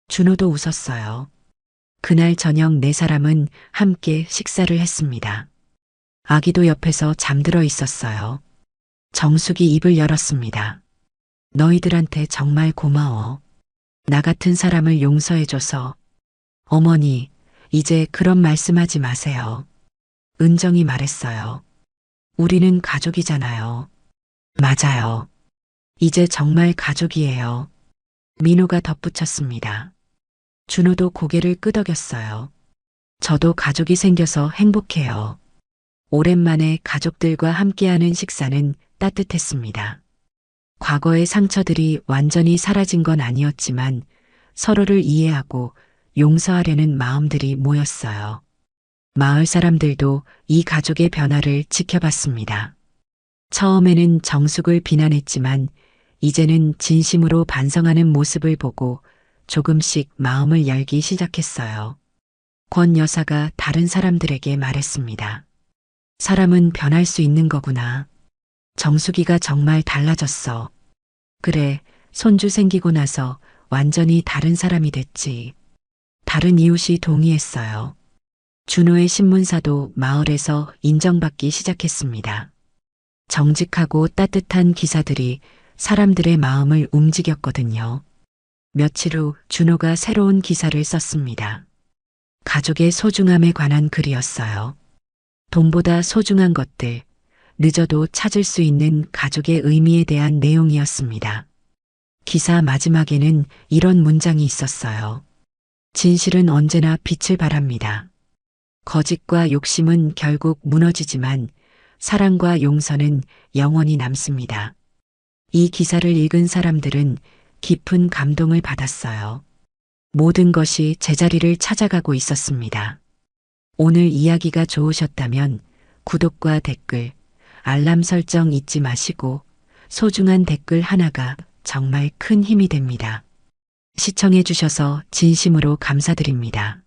준호도 웃었어요. 그날 저녁 네 사람은 함께 식사를 했습니다. 아기도 옆에서 잠들어 있었어요. 정숙이 입을 열었습니다. 너희들한테 정말 고마워. 나 같은 사람을 용서해줘서. 어머니, 이제 그런 말씀하지 마세요. 은정이 말했어요. 우리는 가족이잖아요. 맞아요. 이제 정말 가족이에요. 민호가 덧붙였습니다. 준호도 고개를 끄덕였어요. 저도 가족이 생겨서 행복해요. 오랜만에 가족들과 함께하는 식사는 따뜻했습니다. 과거의 상처들이 완전히 사라진 건 아니었지만 서로를 이해하고 용서하려는 마음들이 모였어요. 마을 사람들도 이 가족의 변화를 지켜봤습니다. 처음에는 정숙을 비난했지만 이제는 진심으로 반성하는 모습을 보고 조금씩 마음을 열기 시작했어요. 권 여사가 다른 사람들에게 말했습니다. 사람은 변할 수 있는 거구나. 정수기가 정말 달라졌어. 그래, 손주 생기고 나서 완전히 다른 사람이 됐지. 다른 이웃이 동의했어요. 준호의 신문사도 마을에서 인정받기 시작했습니다. 정직하고 따뜻한 기사들이 사람들의 마음을 움직였거든요. 며칠 후 준호가 새로운 기사를 썼습니다. 가족의 소중함에 관한 글이었어요. 돈보다 소중한 것들, 늦어도 찾을 수 있는 가족의 의미에 대한 내용이었습니다. 기사 마지막에는 이런 문장이 있었어요. 진실은 언제나 빛을 발합니다. 거짓과 욕심은 결국 무너지지만 사랑과 용서는 영원히 남습니다. 이 기사를 읽은 사람들은 깊은 감동을 받았어요. 모든 것이 제자리를 찾아가고 있었습니다. 오늘 이야기가 좋으셨다면 구독과 댓글, 알람 설정 잊지 마시고 소중한 댓글 하나가 정말 큰 힘이 됩니다. 시청해 주셔서 진심으로 감사드립니다.